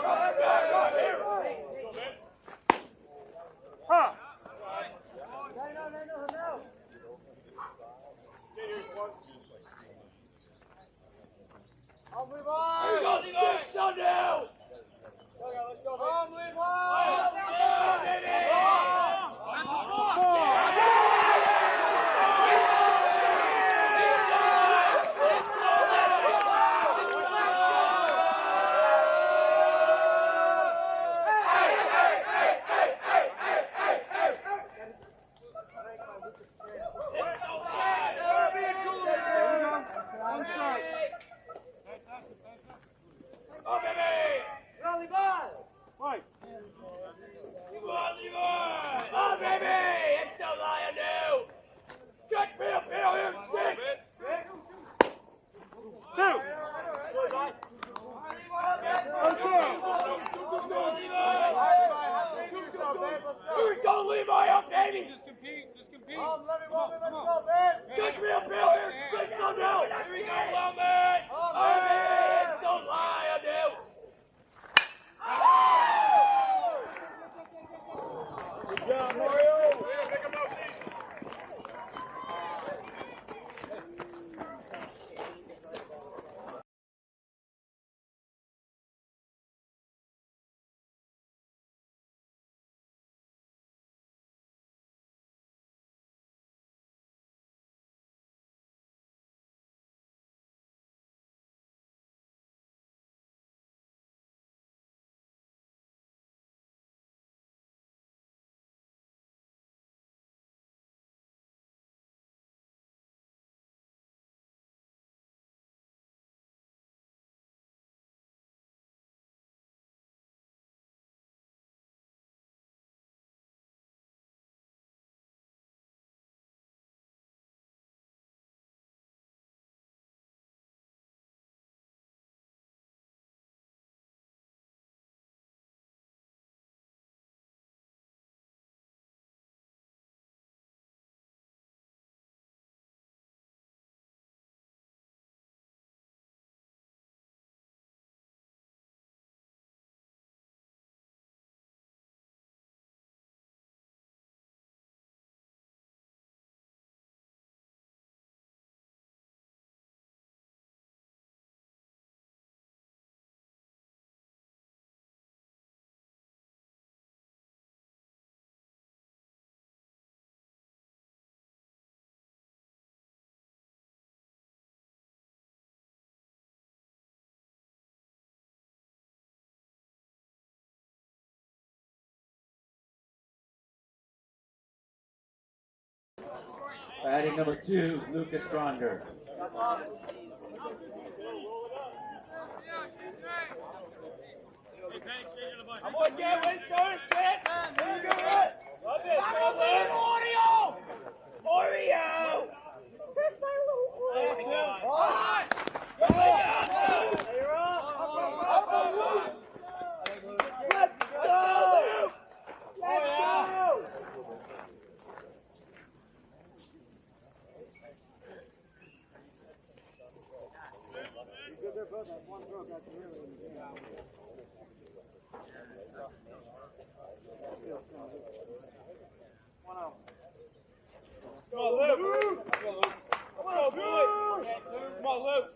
Come back up here. Huh. No. Come, Levi. Here goes Stick Sundown. Let's go, come, Levi. Batting number 2, Lucas Stronder. Come on, get ready, start, kid. Love it. Come on, Oreo. Oreo. That's my little boy. Come on, Luke. Come on, boy. Come on, Luke.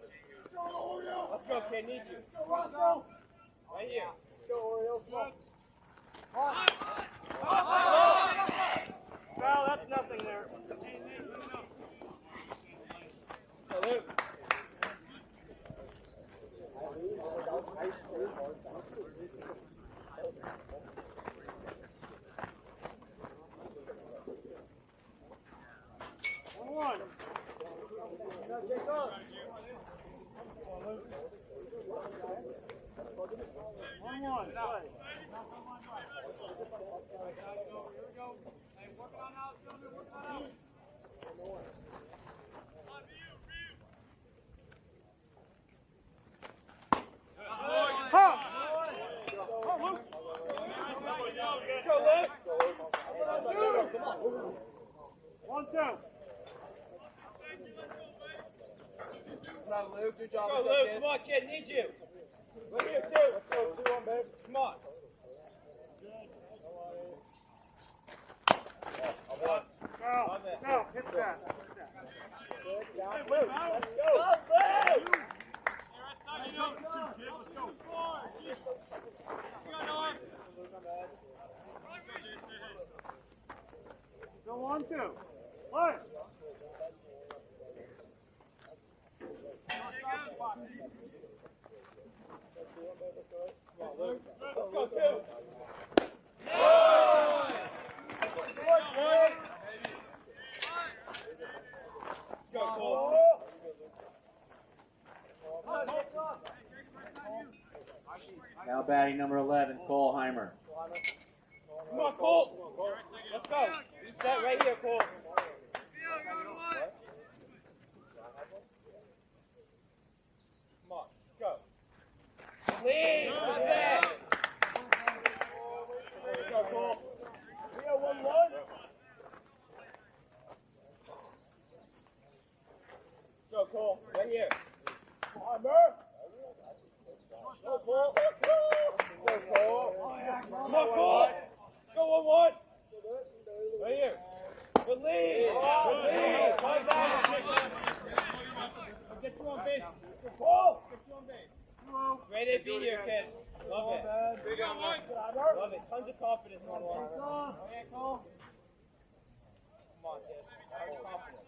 Let's go, kid. Need you. Right here. Well, that's nothing there. Go, Luke. One. One. One, two. Come on, Luke. Good job. Go, Luke. Come on, kid. Need you. Look here, too. Let's go. 2-1, babe. Come on. No, hit that. Luke. Let's go. Luke. Go 1, 2. One. Let's go, two. Go, Cole. Now batting number 11, Cole Heimer. Come on, Cole. Let's go. You set right here, Cole. Come on, let's go. Lead. Not bad. Let's go, Cole. We got 1-1. Go, Cole. Right here. Come on, Murph. Go, Cole. Go, Cole. Come on, Cole. Go 1-1. Right here. Good lead. Good lead. Come back. Get you on base. Cole. Get you on base. Great to be here, kid. Love it. Love it. Tons of confidence, Marlon. Okay, Cole. Come on, kid. Tons of confidence.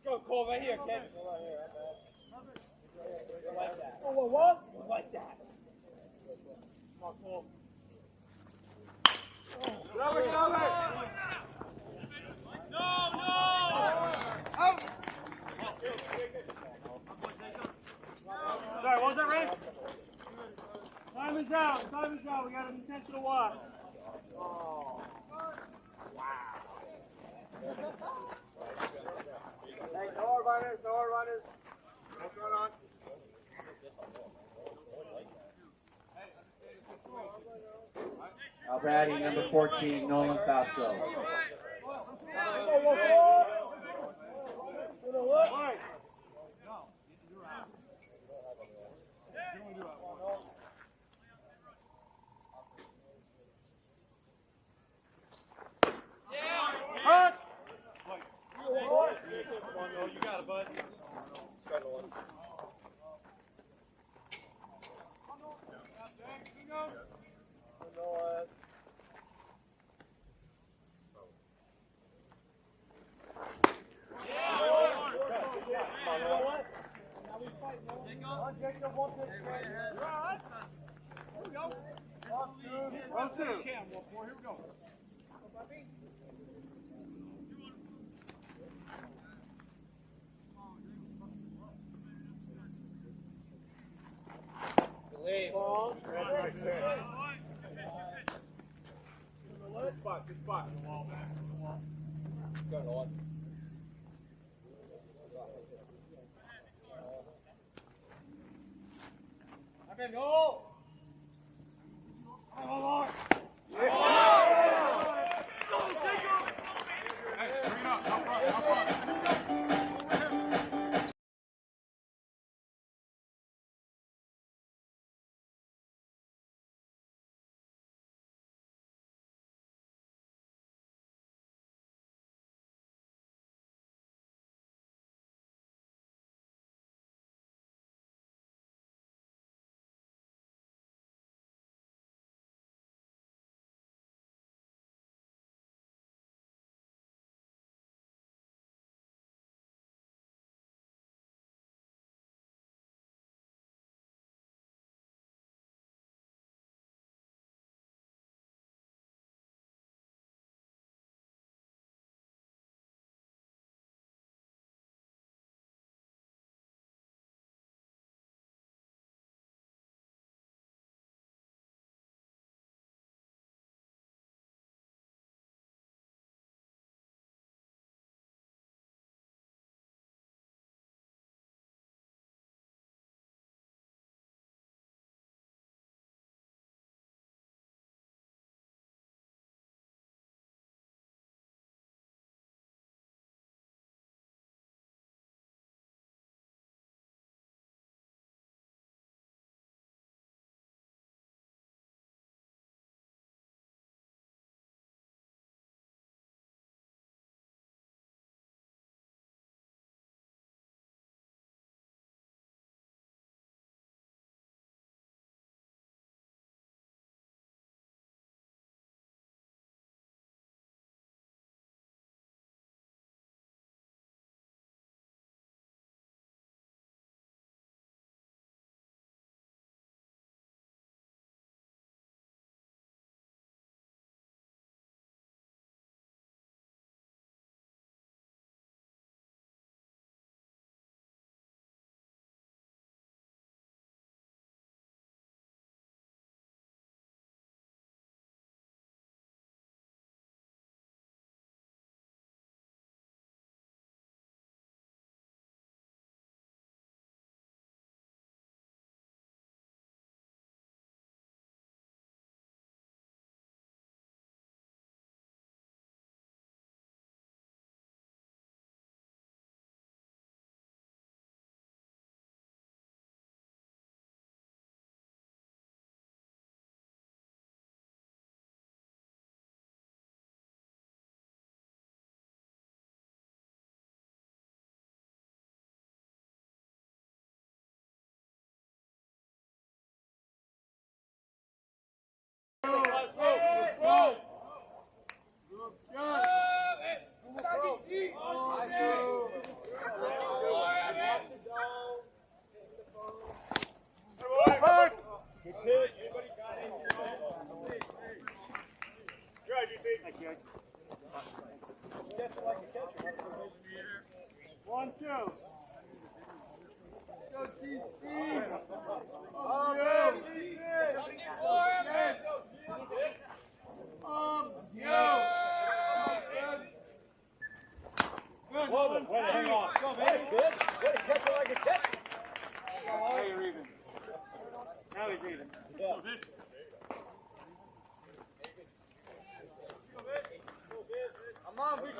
Go, Cole, right here, kid. You like that. Oh, what? You like that. Come on, Cole. Sorry, what was that, Ray? Time is out. Time is out. We got an intentional watch. Oh. Wow. Hey, no more runners. No more runners. What's going on? Now batting number 14, Nolan Fausto. You got it, bud. Take the one pitch, man. You're all right. Here we go. 1, 2. 1, 2. Cam, one more. Here we go. Leave. Ball. Nice catch. Good spot, good spot. Going on. I'm in goal. Hey, bring it up, up front, up front.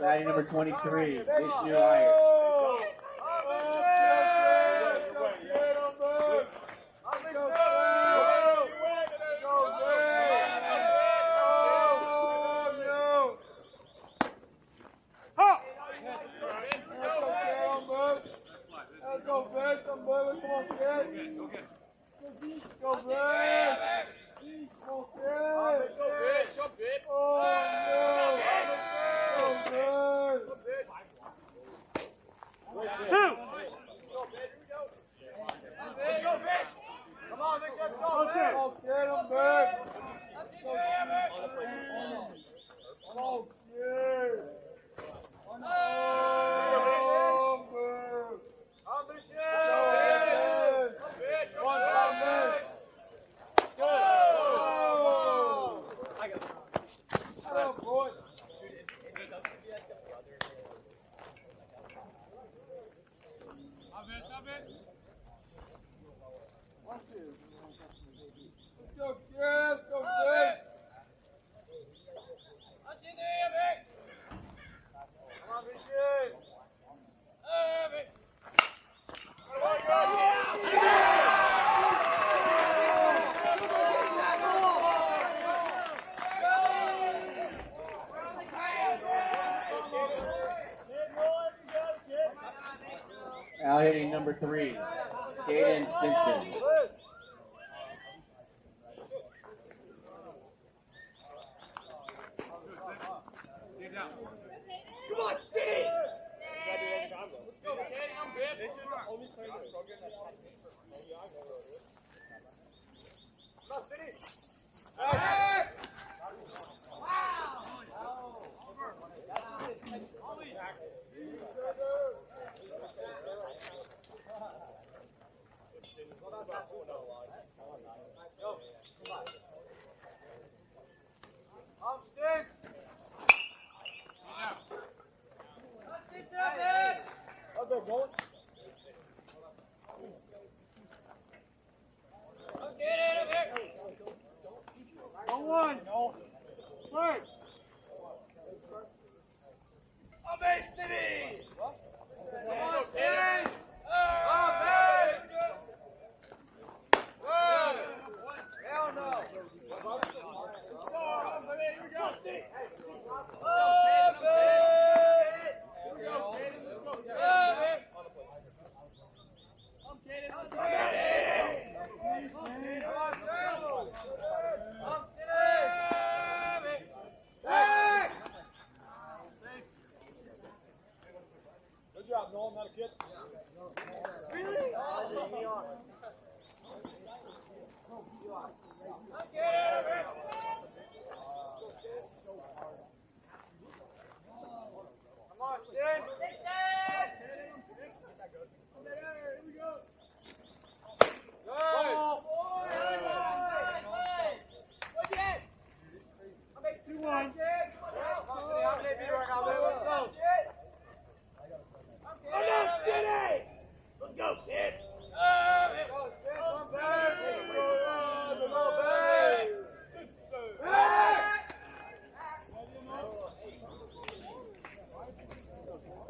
Batting number 23, Vishnu Iyer. Let's go, bitch! number 3, Caden Stinson. Come on, Steve!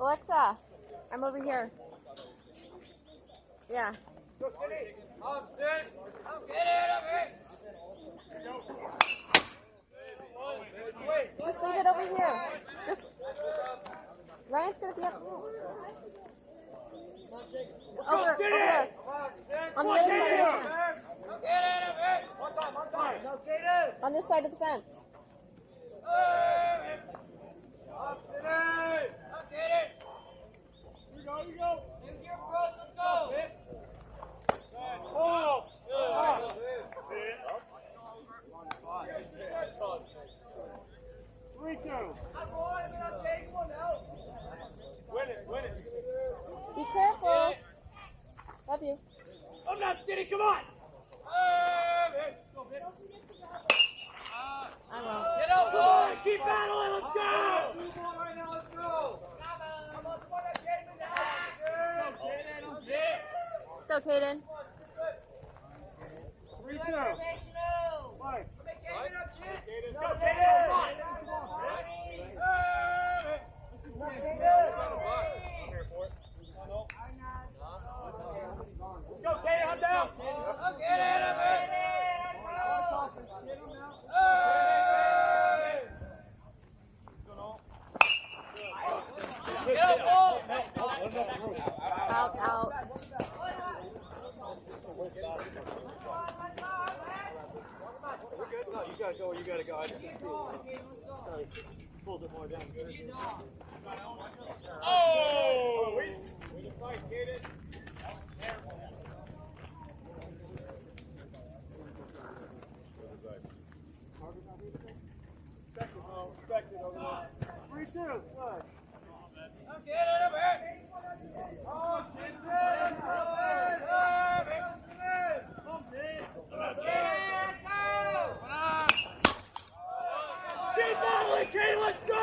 Alexa, I'm over here. Yeah. Just leave it over here. Just Ryan's gonna be up. Over there. On the other side of the fence. On this side of the fence. Be careful. Love you. I'm not steady, come on! I won't. Get up, boy! Keep battling, let's go! Go, Caden. Let's go, Kaden, I'm down! Out, out. We're good? No, you gotta go where you gotta go. I just pulled it more down. Oh! We can fight, Kaden. Respect it over there. 3-2. Slide. Keep battling, Kaden, let's go!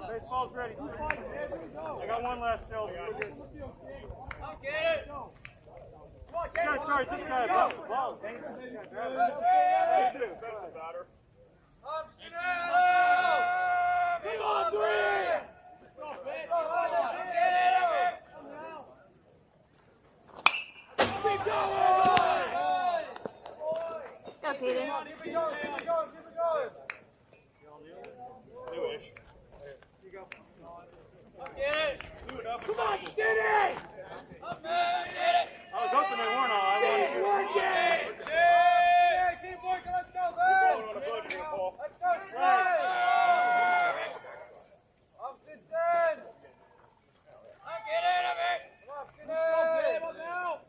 Baseball's ready. I got one last field. You gotta charge this guy about the ball. Come on, 3! Keep going! Go, Caden. Do Come on, City! I was hoping they weren't all. I wanted to. Keep working, let's go, Going babe! on a budget here, Paul. Let's go, straight! Opposite side! Get out of it! Come on, get out! Come now!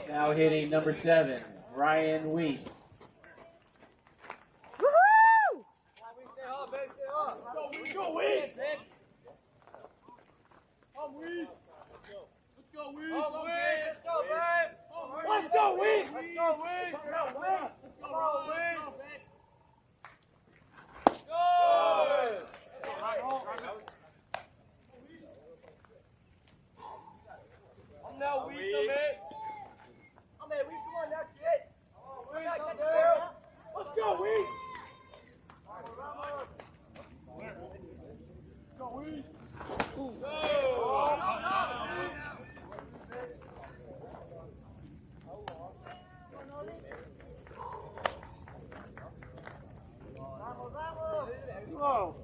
Now hitting number 7, Ryan Weiss. Woohoo! Go, Weez! Come, Weez! Let's go, Weez! Let's go, babe! Let's go, Weez! Let's go, Weez! Let's go, Weez! Come on, Weez! Go! I'm now Weez, I'm in, Weez, come on now, kid! Let's go, Weez! Go, Weez! Go!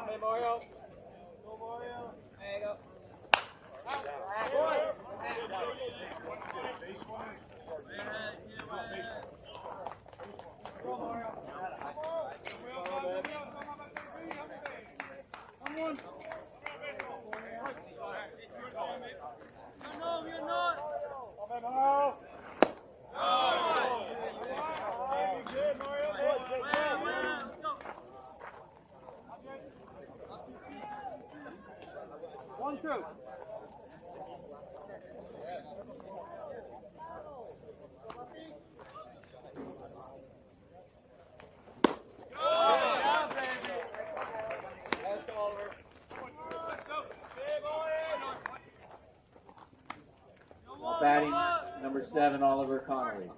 Hey, Mario. Go, Mario. There you go. One, two. Batting number 7, Oliver Connolly.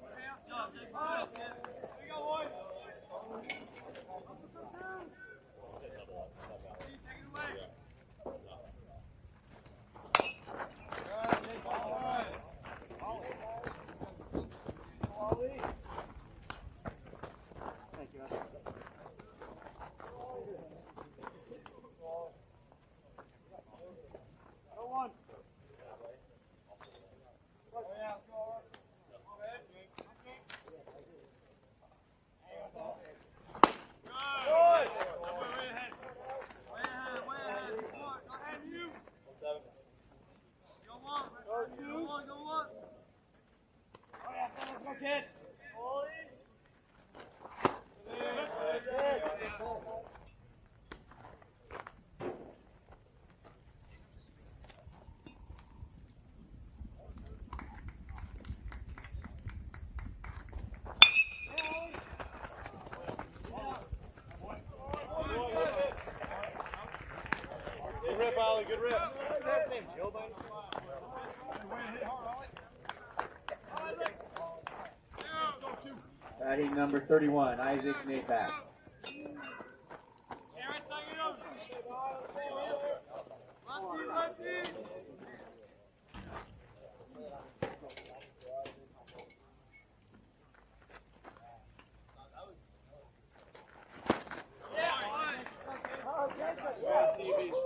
Bally. Good rip. What's that name, Joe, buddy? Batting number 31, Isaac Napack.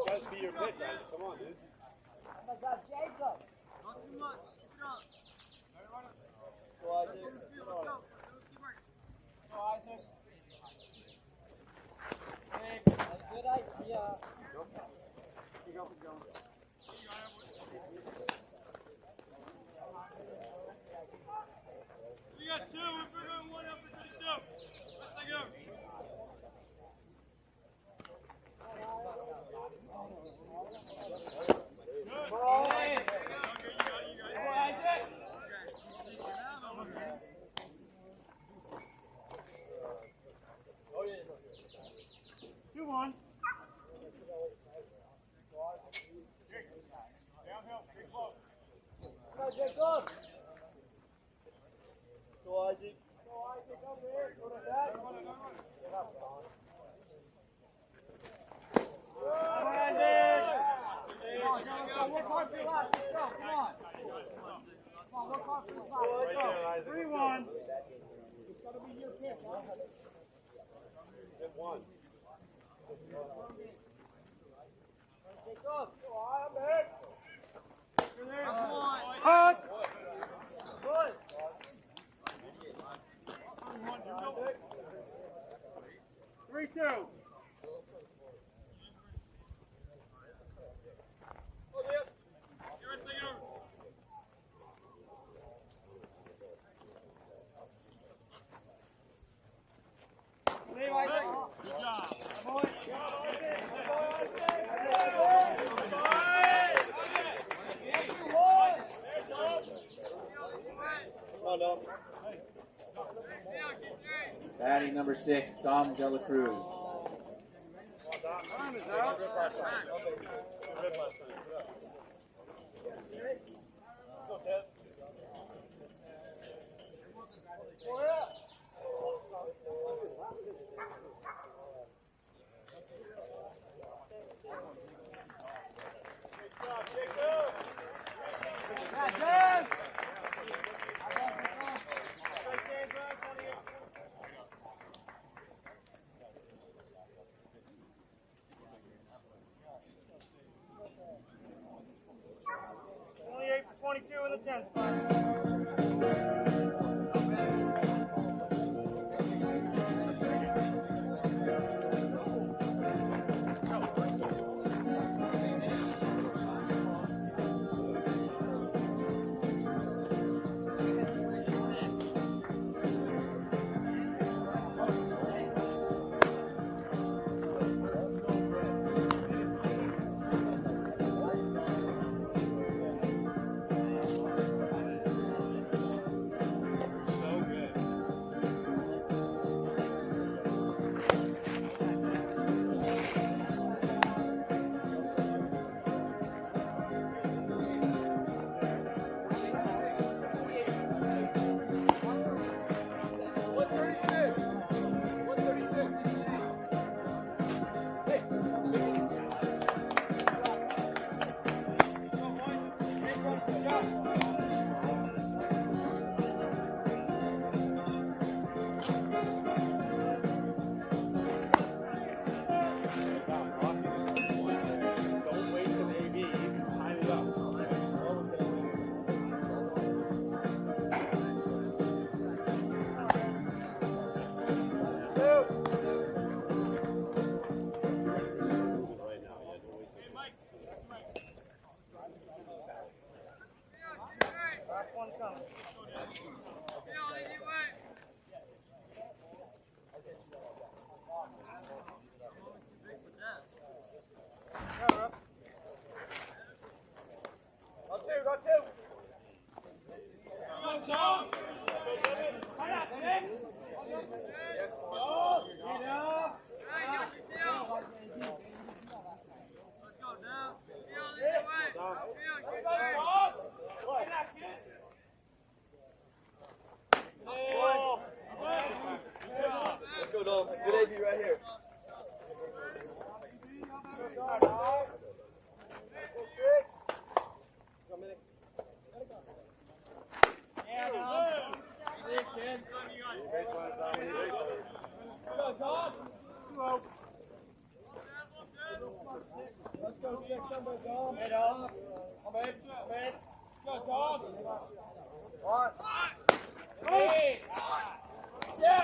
Gotta be your pitch. Come on, dude. Go, Isaac. Go, Isaac. Hey, that's a good idea. Keep going. We got two. We're going one up for 32. Let's go. One. Downhill, stay close. Come on, Jacob. Go, Isaac. Go, Isaac, over here. Go to that. Get up, Don. Come on, Isaac. Work hard for your last. Let's go. Come on. Come on, work hard for your last. 3-1. It's got to be your pitch, huh? Get one. Jacob. I'm hit. Cut. Good. 3-2. Good job. Batting number 6, Dom Dela Cruz. Only 8 for 22 in the 10th spot. go 6 under Dom. Head off. I'm in. Go, Dom. What? Hey! Yeah!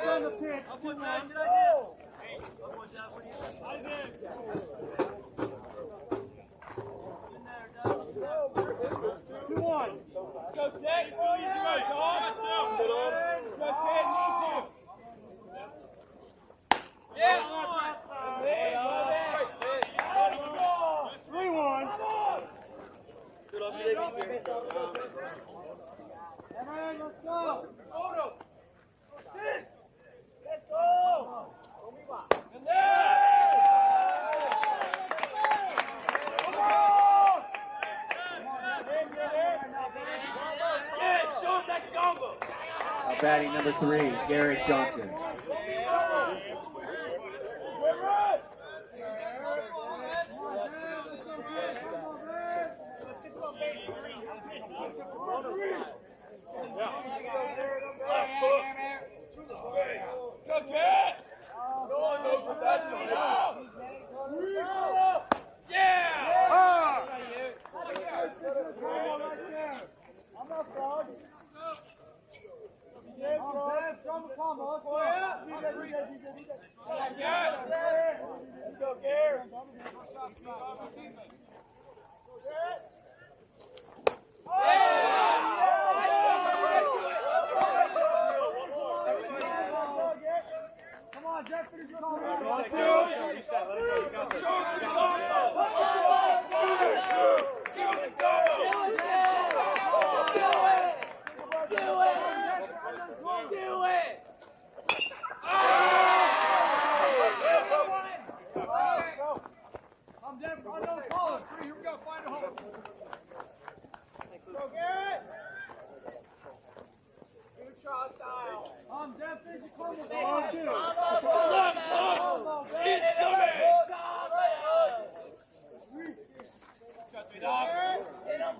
On the pitch. I'll put that. Come on. Go, Zach. Oh, yeah. Go, Ted. Need you. Yeah. 3-1. Everyone, let's go. Let's go. And there. Come on. Yeah, show him that combo. Now batting number 3, Garrett Johnson. Go, Cat! No one knows what that's about. Yeah! I'm not proud. Let's go, Gare. Come on, Jeff, finish your call. Let it go. You got this. I'm Jeff. I know the call. 3. Here we go. Find a hole. Go, Garrett. I'm Jeff. Finish your call. Look, it's coming. Get him,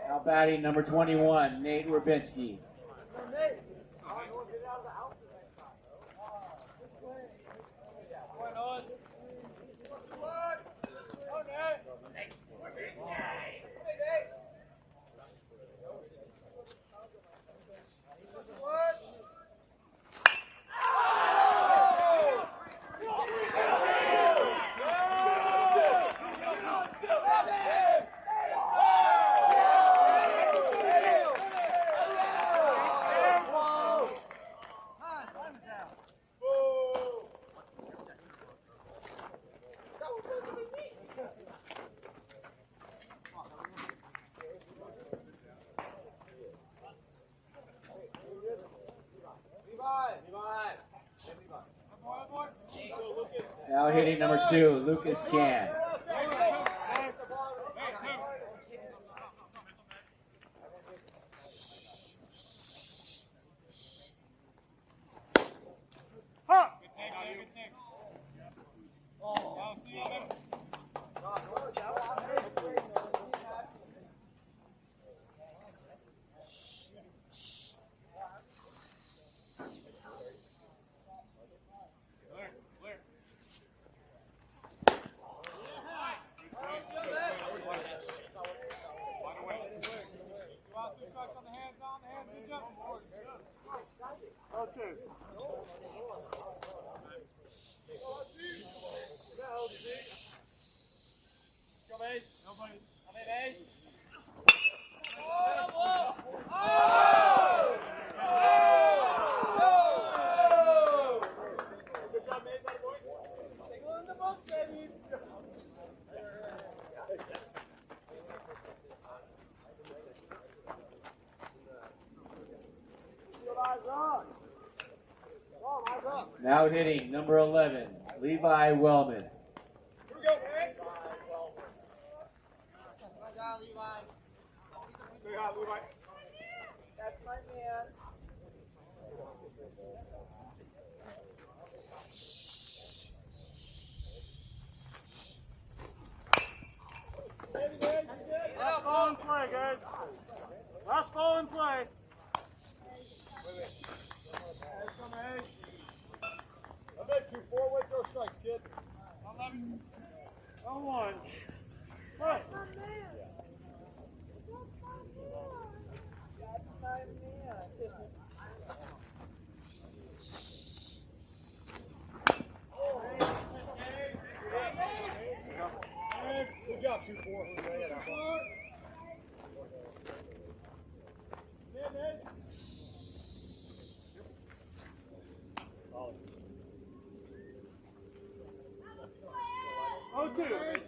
Now batting number 21, Nate Werbinski. Now hitting number 2, Lucas Chan. Now hitting number 11, Levi Wellman. That's my man. Last ball in play, guys. Last ball in play. I'm at 2-4. Wait, throw strikes, kid. 0-1. Play. That's my man. Good job, 2-4. Oh, 2.